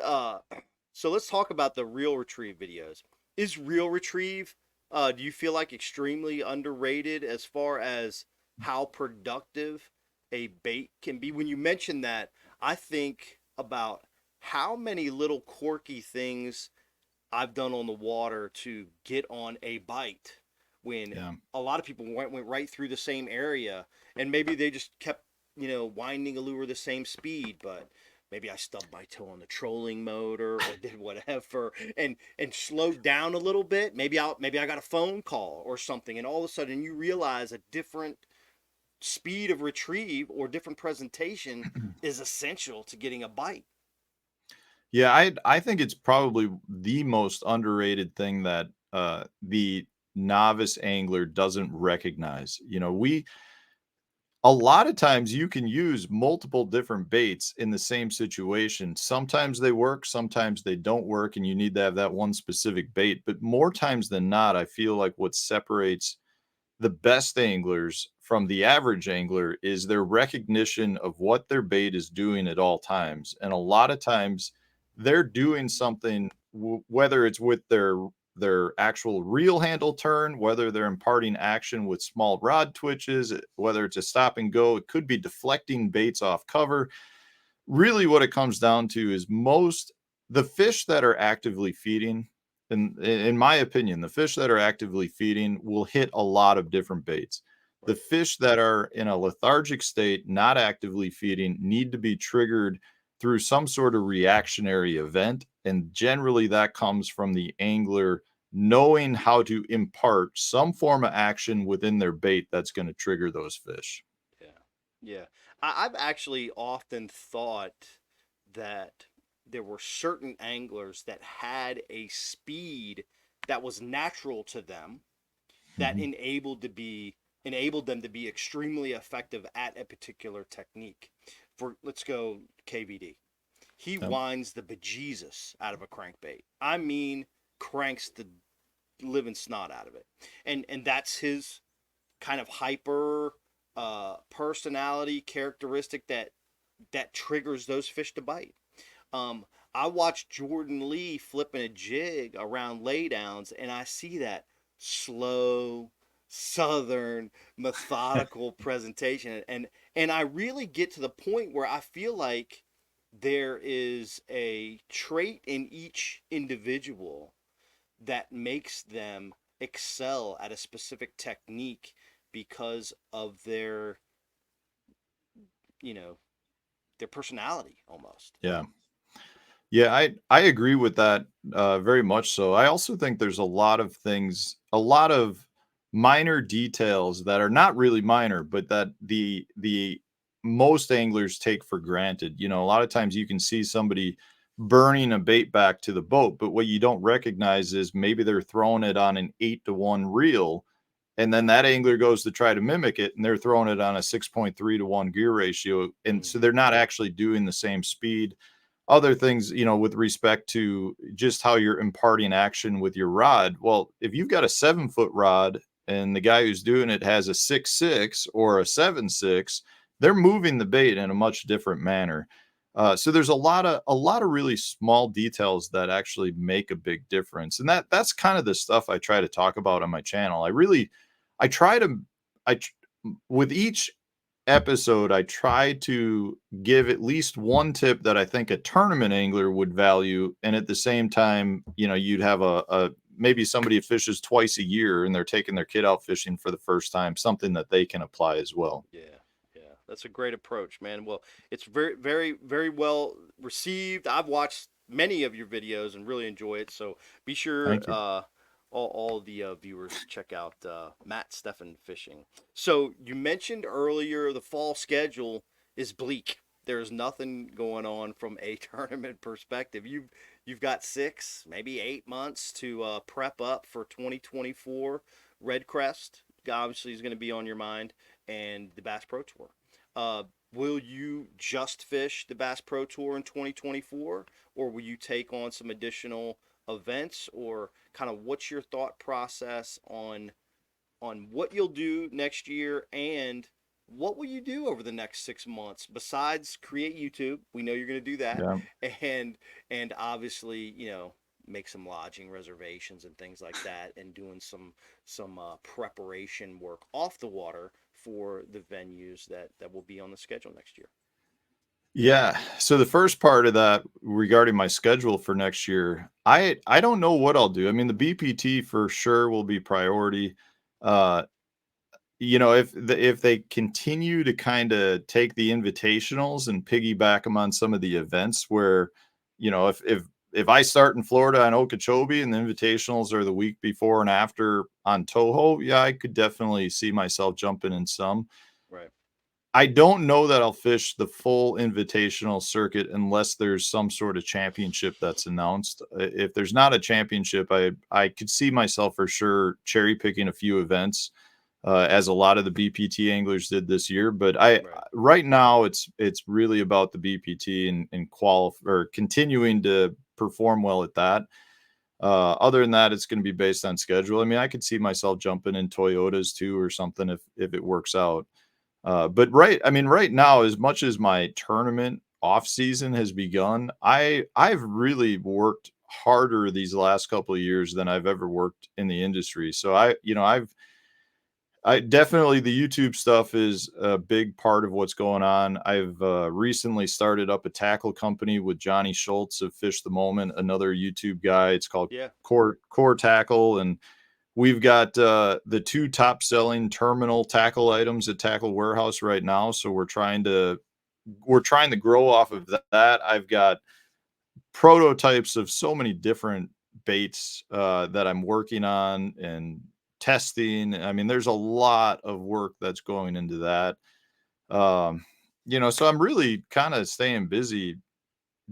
So let's talk about the reel retrieve videos. Is reel retrieve? Do you feel like extremely underrated as far as how productive a bait can be? When you mention that, I think about how many little quirky things I've done on the water to get on a bite, when Yeah. a lot of people went right through the same area, and maybe they just kept winding a lure the same speed, but maybe I stubbed my toe on the trolling motor or did whatever, and slowed down a little bit. Maybe I got a phone call or something, and all of a sudden you realize a different speed of retrieve or different presentation is essential to getting a bite. Yeah, I think it's probably the most underrated thing that the novice angler doesn't recognize. We a lot of times you can use multiple different baits in the same situation. Sometimes they work, sometimes they don't work, and you need to have that one specific bait. But more times than not, I feel like what separates the best anglers from the average angler is their recognition of what their bait is doing at all times. And a lot of times they're doing something, whether it's with their actual reel handle turn, whether they're imparting action with small rod twitches, whether it's a stop and go, it could be deflecting baits off cover. Really what it comes down to is the fish that are actively feeding, and in my opinion, the fish that are actively feeding will hit a lot of different baits. The Right. fish that are in a lethargic state, not actively feeding, need to be triggered through some sort of reactionary event. And generally that comes from the angler knowing how to impart some form of action within their bait that's going to trigger those fish. Yeah. Yeah. I've actually often thought that there were certain anglers that had a speed that was natural to them, that enabled them to be extremely effective at a particular technique. For let's go KVD. He winds the bejesus out of a crankbait. I mean, cranks the living snot out of it. And that's his kind of hyper personality characteristic that triggers those fish to bite. I watched Jordan Lee flipping a jig around laydowns, and I see that slow, southern, methodical presentation, and I really get to the point where I feel like there is a trait in each individual that makes them excel at a specific technique because of their, their personality almost. Yeah. Yeah, I agree with that very much so. I also think there's a lot of things, a lot of minor details that are not really minor, but that the most anglers take for granted. A lot of times you can see somebody burning a bait back to the boat, but what you don't recognize is maybe they're throwing it on an 8-to-1 reel, and then that angler goes to try to mimic it, and they're throwing it on a 6.3-to-1 gear ratio, and so they're not actually doing the same speed. Other things, with respect to just how you're imparting action with your rod. Well, if you've got a 7-foot rod and the guy who's doing it has a 6.6 or a 7.6, they're moving the bait in a much different manner. So there's a lot of really small details that actually make a big difference. And that's kind of the stuff I try to talk about on my channel. With each episode, I try to give at least one tip that I think a tournament angler would value. And at the same time, you'd have a maybe somebody who fishes twice a year and they're taking their kid out fishing for the first time, something that they can apply as well. Yeah. That's a great approach, man. Well, it's very, very, very well received. I've watched many of your videos and really enjoy it. So be sure all the viewers check out Matt Stefan Fishing. So you mentioned earlier the fall schedule is bleak. There's nothing going on from a tournament perspective. You've got 6, maybe 8 months to prep up for 2024. Redcrest obviously is going to be on your mind, and the Bass Pro Tour. Will you just fish the Bass Pro Tour in 2024, or will you take on some additional events, or kind of what's your thought process on what you'll do next year, and what will you do over the next 6 months besides create YouTube? We know you're going to do that. Yeah. And obviously, make some lodging reservations and things like that, and doing some preparation work off the water for the venues that will be on the schedule next year. Yeah. So the first part of that regarding my schedule for next year, I don't know what I'll do. I mean, the BPT for sure will be priority. If they continue to kind of take the invitationals and piggyback them on some of the events where, if I start in Florida on Okeechobee and the invitationals are the week before and after on Toho, yeah, I could definitely see myself jumping in some. Right. I don't know that I'll fish the full invitational circuit unless there's some sort of championship that's announced. If there's not a championship, I could see myself for sure cherry picking a few events, as a lot of the BPT anglers did this year. But right now it's really about the BPT and continuing to perform well at that. Other than that, it's going to be based on schedule. I mean, I could see myself jumping in Toyotas too or something if it works out. But right now, as much as my tournament off season has begun, I've really worked harder these last couple of years than I've ever worked in the industry. So I definitely, the YouTube stuff is a big part of what's going on. I've recently started up a tackle company with Johnny Schultz of Fish the Moment, another YouTube guy. It's called Core Tackle, and we've got the 2 top selling terminal tackle items at Tackle Warehouse right now. So we're trying to grow off of that. I've got prototypes of so many different baits that I'm working on and testing. I mean, there's a lot of work that's going into that. So I'm really kind of staying busy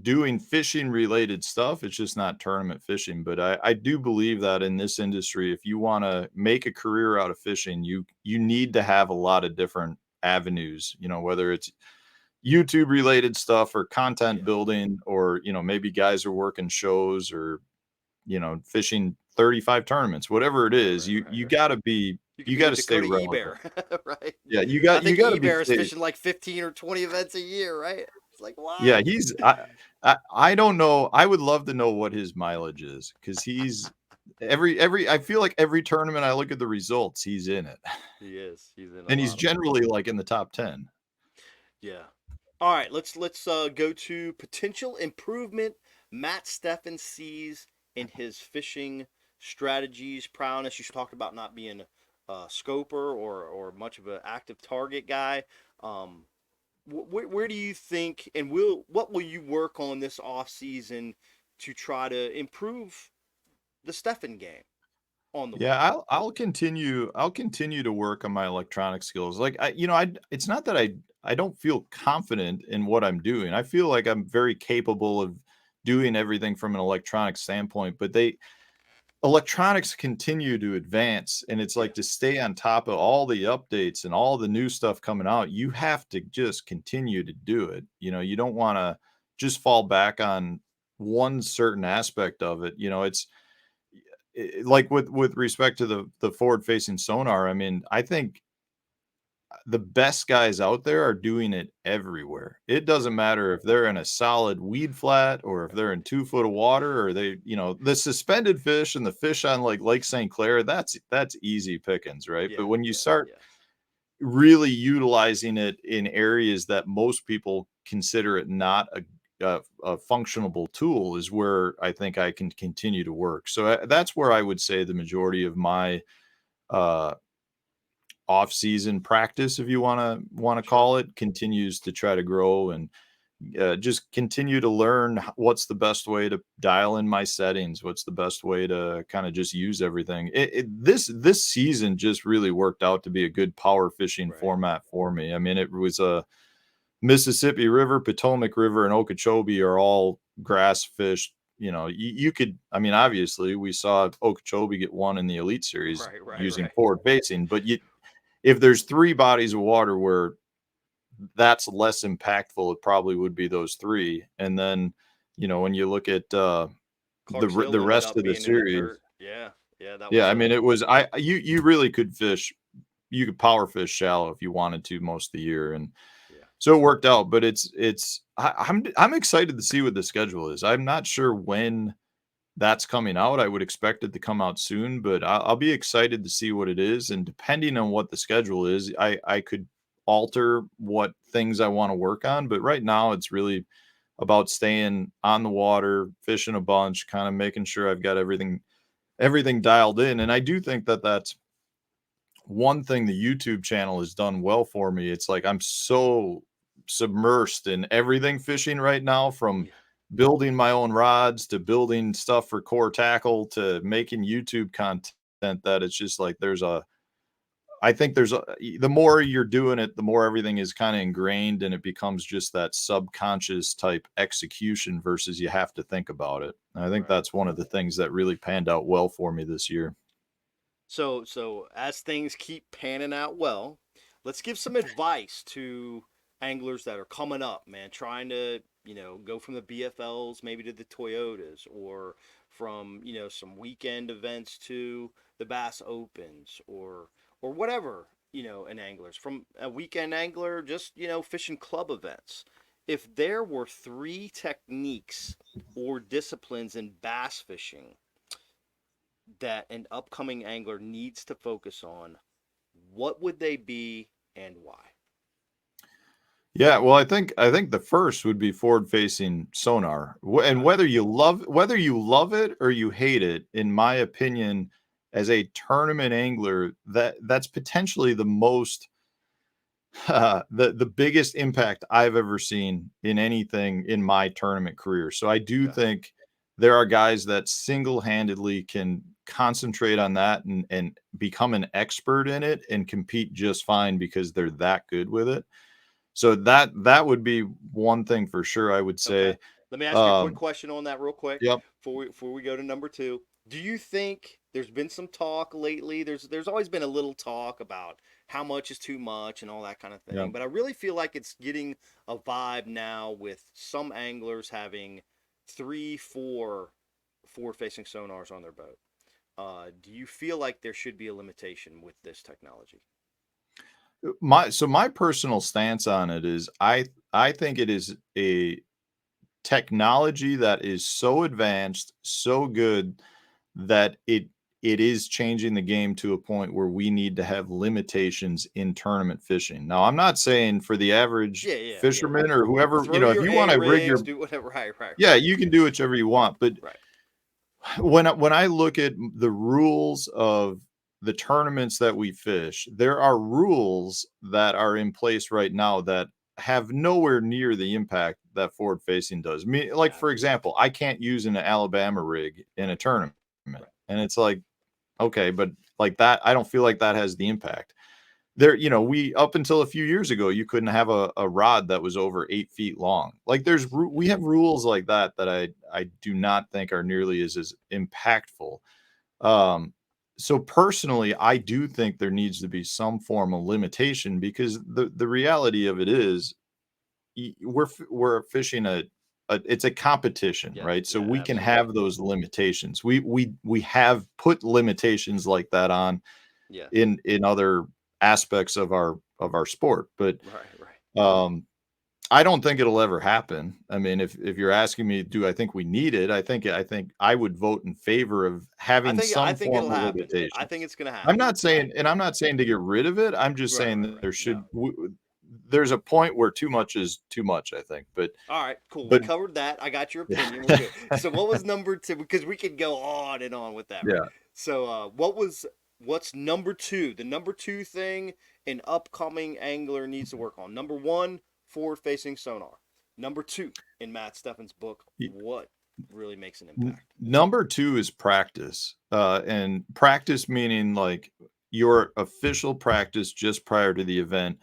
doing fishing related stuff. It's just not tournament fishing. But I do believe that in this industry, if you want to make a career out of fishing, you need to have a lot of different avenues, whether it's YouTube related stuff or content building, or, maybe guys are working shows or, fishing 35 tournaments, whatever it is, you gotta be, You could you be a gotta stay Dakota relevant. eBear, right? Yeah. I You think gotta be eBear is fishing like 15 or 20 events a year, right? It's like, what? Yeah, I don't know. I would love to know what his mileage is, because he's I feel like every tournament I look at the results, he's in it. He is. He's in a And he's lot of them. generally like in the top 10. Yeah. All right, let's go to potential improvement Matt Stefan sees in his fishing strategies, prowess. You talked about not being a scoper or much of an active target guy. Where do you think, and what will you work on this off season to try to improve the Stefan game on the Yeah, water? I'll continue to work on my electronic skills. Like it's not that I don't feel confident in what I'm doing. I feel like I'm very capable of doing everything from an electronic standpoint, but electronics continue to advance, and it's Yeah. like, to stay on top of all the updates and all the new stuff coming out, you have to just continue to do it. You don't want to just fall back on one certain aspect of it. It's like with respect to the forward facing sonar. I mean, I think the best guys out there are doing it everywhere. It doesn't matter if they're in a solid weed flat, or if they're in 2 foot of water, or the suspended fish and the fish on like Lake St. Clair, that's easy pickings, right? But Yeah. when you Yeah. start Yeah. really utilizing it in areas that most people consider it not a functionable tool, is where I think I can continue to work. So that's where I would say the majority of my uh off-season practice, if you want to Sure. call it, continues to try to grow, and just continue to learn what's the best way to dial in my settings, what's the best way to kind of just use everything. This season just really worked out to be a good power fishing Right. format for me. I mean, it was a Mississippi River, Potomac River, and Okeechobee are all grass fished. You could, I mean, obviously we saw Okeechobee get one in the Elite Series Right. Right. using Right. forward facing, but if there's 3 bodies of water where that's less impactful, it probably would be those 3. And then, when you look at Clark's the Hill ended rest up of the being in the series, dirt. Yeah. Yeah. That yeah, was I a mean, it was you really could fish, you could power fish shallow if you wanted to most of the year, and yeah. so it worked out. But I'm excited to see what the schedule is. I'm not sure when that's coming out. I would expect it to come out soon, but I'll be excited to see what it is. And depending on what the schedule is, I could alter what things I want to work on. But right now, it's really about staying on the water, fishing a bunch, kind of making sure I've got everything dialed in. And I do think that that's one thing the YouTube channel has done well for me. It's like I'm so submersed in everything fishing right now, from Yeah. building my own rods to building stuff for core tackle to making YouTube content, that it's just like I think the more you're doing it, the more everything is kind of ingrained, and it becomes just that subconscious type execution versus you have to think about it. And I think Right. that's one of the things that really panned out well for me this year. So as things keep panning out well, let's give some advice to anglers that are coming up, man, trying to, go from the BFLs maybe to the Toyotas, or from, some weekend events to the Bass Opens, or whatever, an angler's from a weekend angler, just, fishing club events. If there were 3 techniques or disciplines in bass fishing that an upcoming angler needs to focus on, what would they be and why? Yeah, well, I think the first would be forward-facing sonar, and Gotcha. whether you love it or you hate it, in my opinion, as a tournament angler, that's potentially the most the biggest impact I've ever seen in anything in my tournament career. So I do Okay. think there are guys that single-handedly can concentrate on that and become an expert in it and compete just fine because they're that good with it. So that would be one thing for sure, I would Okay. say. Let me ask you a quick question on that real quick Yep. before we go to number two. Do you think there's been some talk lately? There's always been a little talk about how much is too much and all that kind of thing. Yep. But I really feel like it's getting a vibe now with some anglers having 3, 4 forward-facing sonars on their boat. Do you feel like there should be a limitation with this technology? My personal stance on it is I think it is a technology that is so advanced, so good that it is changing the game to a point where we need to have limitations in tournament fishing. Now, I'm not saying for the average Yeah. fisherman or whoever, Throw if your you want to rig A-rigs, your do whatever. Right. yeah, you can do whichever you want, but Right. when I look at the rules of the tournaments that we fish, there are rules that are in place right now that have nowhere near the impact that forward facing does. Me, like for example, I can't use an Alabama rig in a tournament, and it's like, okay, but like that, I don't feel like that has the impact. There, we up until a few years ago, you couldn't have a rod that was over 8 feet long. Like we have rules like that that I do not think are nearly as impactful. Um, so personally, I do think there needs to be some form of limitation because the reality of it is we're fishing it's a competition, right? So we can Absolutely. have those limitations. We have put limitations like that on Yeah. in other aspects of our sport, but Right. I don't think it'll ever happen. I mean, if you're asking me, do I think we need it? I think I would vote in favor of having I some think form it'll of happen. I limitations. think it's gonna I'm happen. not saying, and I'm not saying to get rid of it. I'm just saying that there should. There's a point where too much is too much, I think. All right, cool. We But covered that. I got your opinion. We're good. So what was number two? Because we could go on and on with that, right? yeah, So what's number two? The number two thing an upcoming angler needs to work on. Number one, forward facing sonar. Number two, in Matt Stefan's book, what really makes an impact? Number two is practice, and practice meaning like your official practice just prior to the event.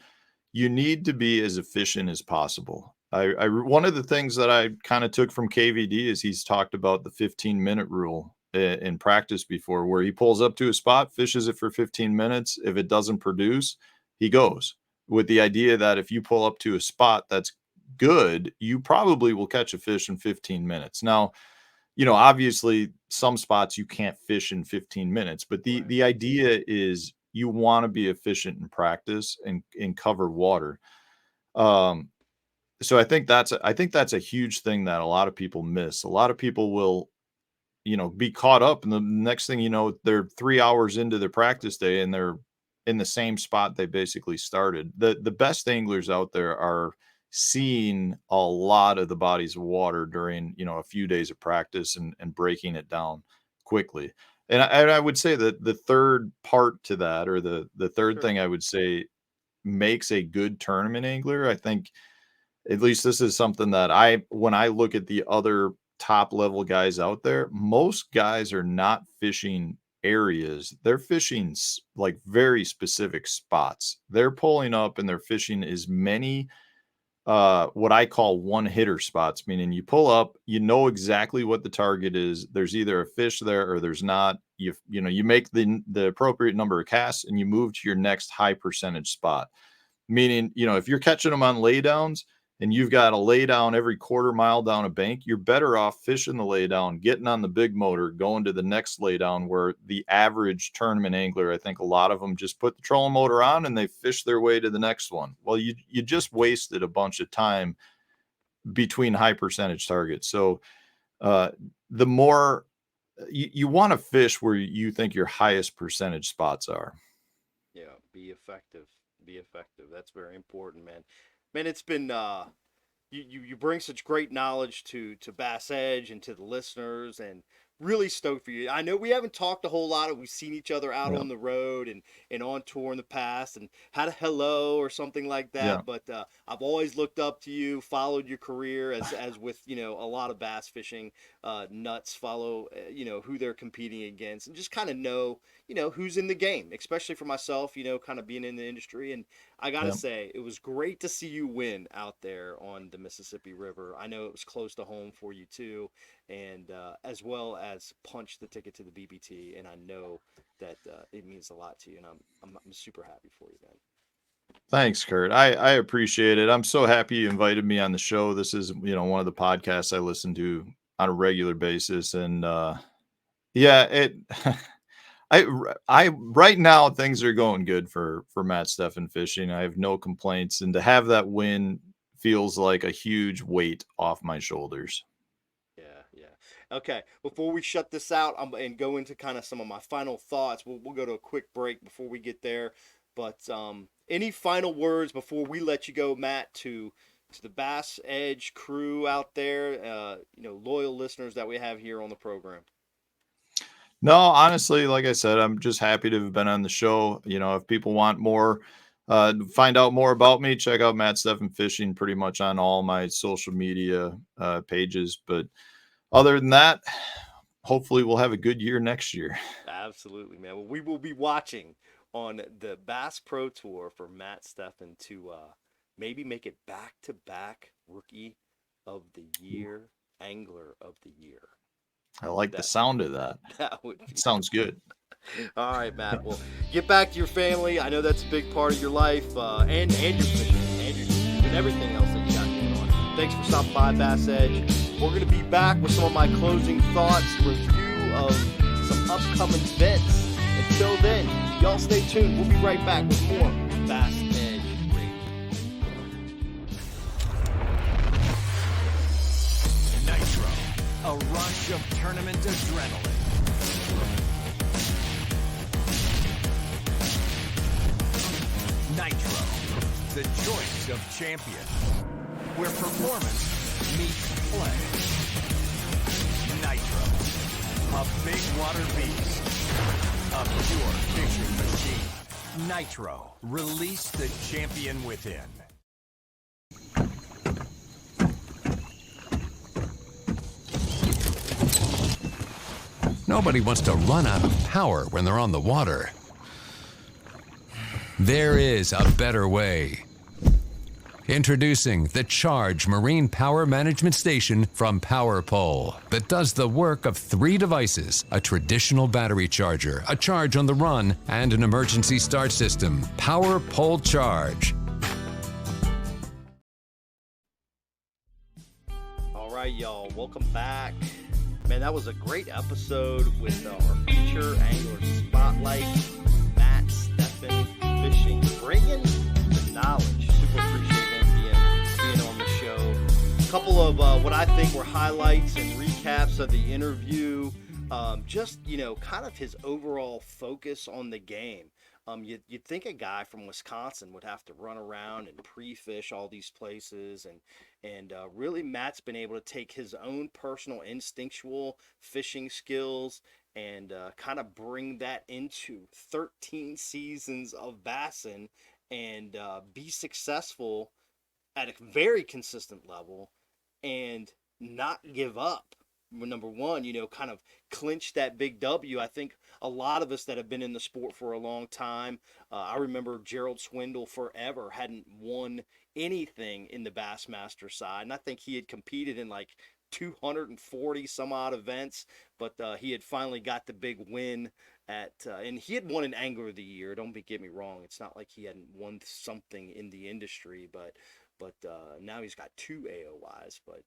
You need to be as efficient as possible. One of the things that I kind of took from KVD is he's talked about the 15-minute rule in practice before, where he pulls up to a spot, fishes it for 15 minutes. If it doesn't produce, he goes, with the idea that if you pull up to a spot that's good, you probably will catch a fish in 15 minutes. Now, obviously some spots you can't fish in 15 minutes, but the idea is you want to be efficient in practice and cover water. So I think that's a huge thing that a lot of people miss. A lot of people will, be caught up, and the next thing you know, they're 3 hours into their practice day and they're in the same spot they basically started. The best anglers out there are seeing a lot of the bodies of water during, a few days of practice and breaking it down quickly. And I would say that the third part to that, or the third thing I would say makes a good tournament angler, I think, at least this is something that when I look at the other top level guys out there, most guys are not fishing areas. They're fishing like very specific spots. They're pulling up and they're fishing as many what I call one hitter spots, meaning you pull up, you know exactly what the target is. There's either a fish there or there's not. You make the appropriate number of casts and you move to your next high percentage spot. Meaning, if you're catching them on laydowns and you've got a laydown every quarter mile down a bank, you're better off fishing the laydown, getting on the big motor, going to the next laydown, where the average tournament angler, I think a lot of them just put the trolling motor on and they fish their way to the next one. Well, you just wasted a bunch of time between high percentage targets. So the more you want to fish where you think your highest percentage spots are. Yeah, be effective. Be effective. That's very important, man. Man, it's been you bring such great knowledge to Bass Edge and to the listeners, and really stoked for you. I know we haven't talked a whole lot. We've seen each other out Yeah. on the road and on tour in the past and had a hello or something like that. Yeah. But I've always looked up to you, followed your career as with, you know, a lot of bass fishing nuts follow, you know, who they're competing against and just kind of know, you know, who's in the game, especially for myself, you know, kind of being in the industry. And I got to Yeah. say, it was great to see you win out there on the Mississippi River. I know it was close to home for you too, and as well as punch the ticket to the BBT. And I know that it means a lot to you, and I'm super happy for you, man. Thanks, Kurt. I appreciate it. I'm so happy you invited me on the show. This is, you know, one of the podcasts I listen to on a regular basis. And yeah, it I right now things are going good for Matt Stefan Fishing. I have no complaints. And to have that win feels like a huge weight off my shoulders. Yeah. Okay, before we shut this out and go into kind of some of my final thoughts, we'll go to a quick break before we get there. But any final words before we let you go, Matt, to the Bass Edge crew out there, you know, loyal listeners that we have here on the program? No, honestly, like I said, I'm just happy to have been on the show. You know, if people want more, find out more about me, check out Matt Stefan Fishing pretty much on all my social media pages. But other than that, hopefully we'll have a good year next year. Absolutely, man. Well, we will be watching on the Bass Pro Tour for Matt Stefan to maybe make it back-to-back Rookie of the Year, Angler of the Year. I like the sound of that. That would be It sounds good. all right, Matt. Well, get back to your family. I know that's a big part of your life, and your fishing, and your YouTube, and everything else that you got going on. Thanks for stopping by, Bass Edge. We're going to be back with some of my closing thoughts, review of some upcoming events. Until then, y'all stay tuned. We'll be right back with more Bass Edge Radio. Nitro, a rush of tournament adrenaline. Nitro, the choice of champion, where performance meets play. Nitro, a big water beast, a pure fishing machine. Nitro, release the champion within. Nobody wants to run out of power when they're on the water. There is a better way. Introducing the Charge Marine Power Management Station from PowerPole that does the work of 3 devices: a traditional battery charger, a charge on the run, and an emergency start system. PowerPole Charge. All right, y'all. Welcome back. Man, that was a great episode with our feature angler spotlight, Matt Stefan Fishing, bringing the knowledge. Super appreciate him being on the show. A couple of what I think were highlights and recaps of the interview. Just, you know, kind of his overall focus on the game. You'd think a guy from Wisconsin would have to run around and pre-fish all these places, and really Matt's been able to take his own personal instinctual fishing skills and kind of bring that into 13 seasons of bassing and be successful at a very consistent level and not give up. Number one, you know, kind of clinch that big W. I think a lot of us that have been in the sport for a long time, I remember Gerald Swindle forever hadn't won anything in the Bassmaster side, and I think he had competed in like 240 some odd events, but he had finally got the big win at, and he had won an Angler of the Year. Don't get me wrong; it's not like he hadn't won something in the industry, but now he's got 2 AOYs, but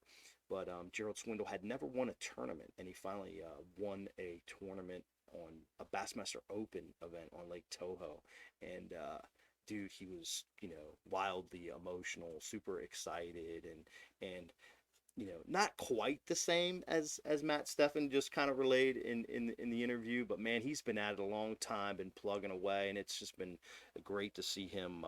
Gerald Swindle had never won a tournament, and he finally won a tournament on a Bassmaster Open event on Lake Toho. And dude, he was, you know, wildly emotional, super excited, and you know, not quite the same as Matt Stefan just kind of relayed in the interview, but man, he's been at it a long time, been plugging away, and it's just been great to see him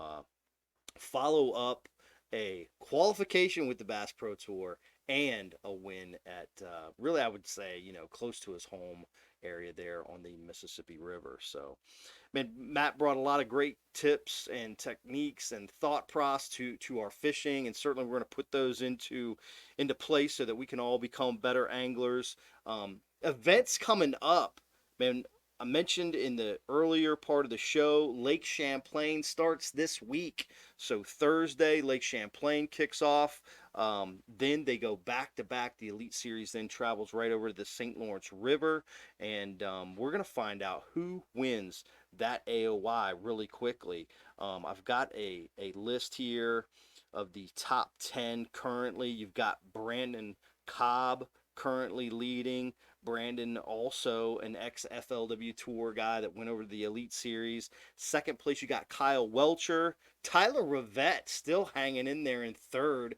follow up a qualification with the Bass Pro Tour and a win at really, I would say, close to his home area there on the Mississippi River. So, man, Matt brought a lot of great tips and techniques and thought process to our fishing, and certainly we're going to put those into place so that we can all become better anglers. Events coming up, man. I mentioned in the earlier part of the show, Lake Champlain starts this week. So Thursday, Lake Champlain kicks off. Then they go back to back. The Elite Series then travels right over to the St. Lawrence River. And we're going to find out who wins that AOY really quickly. I've got a list here of the top 10 currently. You've got Brandon Cobb currently leading. Brandon, also an ex-FLW Tour guy that went over to the Elite Series. Second place, you got Kyle Welcher. Tyler Rivette still hanging in there in third.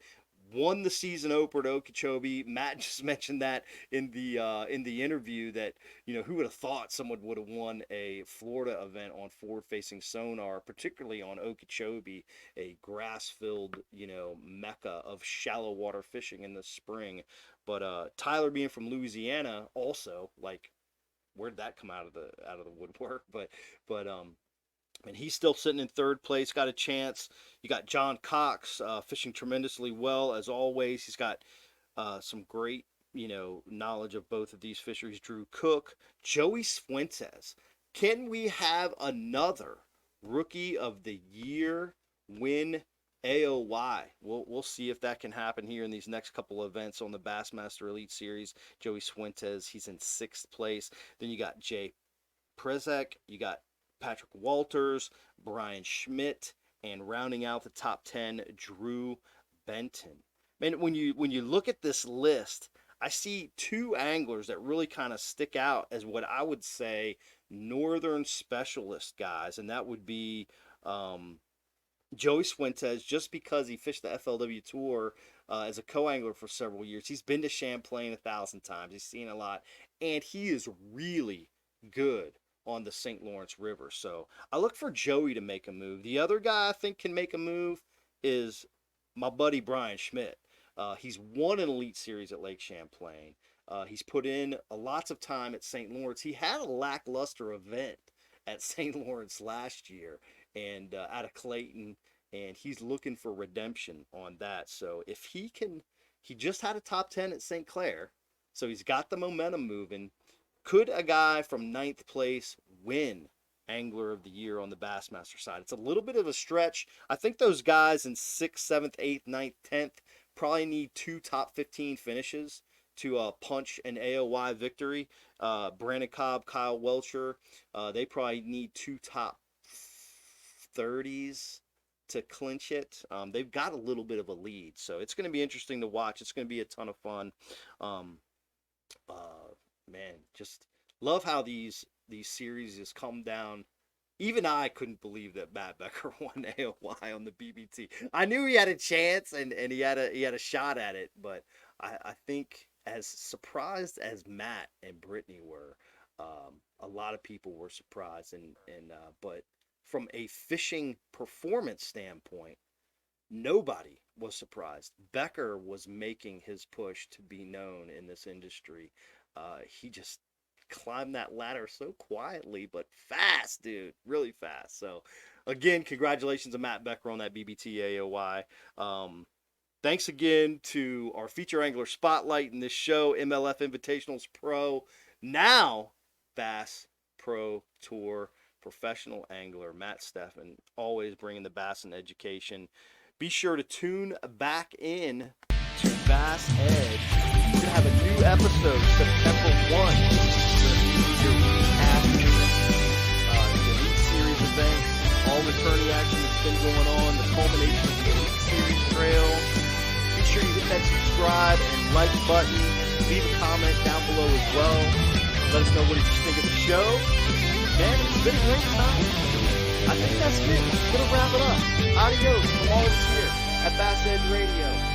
Won the season opener at Okeechobee. Matt just mentioned that in the interview that, who would have thought someone would have won a Florida event on forward-facing sonar, particularly on Okeechobee, a grass-filled, mecca of shallow water fishing in the spring. But Tyler being from Louisiana, also, like, where did that come out of the woodwork? But and he's still sitting in third place, got a chance. You got John Cox fishing tremendously well as always. He's got some great knowledge of both of these fisheries. Drew Cook, Joey Fuentes. Can we have another Rookie of the Year win AOY? We'll see if that can happen here in these next couple of events on the Bassmaster Elite Series. Joey Fuentes, he's in 6th place. Then you got Jay Prezek, you got Patrick Walters, Brian Schmidt, and rounding out the top 10, Drew Benton. Man, when you look at this list, I see 2 anglers that really kind of stick out as what I would say northern specialist guys, and that would be Joey Fuentes, just because he fished the FLW Tour as a co-angler for several years. He's been to Champlain 1,000 times. He's seen a lot, and he is really good on the St. Lawrence River. So I look for Joey to make a move. The other guy I think can make a move is my buddy Brian Schmidt. He's won an Elite Series at Lake Champlain. He's put in lots of time at St. Lawrence. He had a lackluster event at St. Lawrence last year and out of Clayton, and he's looking for redemption on that. So if he just had a top 10 at St. Clair, so he's got the momentum moving. Could a guy from 9th place win Angler of the Year on the Bassmaster side? It's a little bit of a stretch. I think those guys in 6th, 7th, 8th, 9th, 10th probably need 2 top 15 finishes to punch an AOY victory. Brandon Cobb, Kyle Welcher, they probably need 2 top 30s to clinch it. They've got a little bit of a lead, so it's going to be interesting to watch. It's going to be a ton of fun. Man, just love how these series has come down. Even I couldn't believe that Matt Becker won AOY on the BBT. I knew he had a chance and he had a shot at it, but I think as surprised as Matt and Brittany were, a lot of people were surprised, but from a fishing performance standpoint, nobody was surprised. Becker was making his push to be known in this industry. He just climbed that ladder so quietly, but fast, dude, really fast. So again, congratulations to Matt Becker on that BBT AOY. Thanks again to our feature angler spotlight in this show, MLF Invitationals Pro, now Bass Pro Tour professional angler Matt Stefan, always bringing the bass and education. Be sure to tune back in to Bass Edge. We're going to have a new episode September 1. We're going to be recapping the Elite Series event, all the tourney action that's been going on, the culmination of the Elite Series trail. Be sure you hit that subscribe and like button. Leave a comment down below as well. Let us know what you think of the show. Man, it's been a great time. I think that's it. We're going to wrap it up. Adios from all of us here at Bass Edge Radio.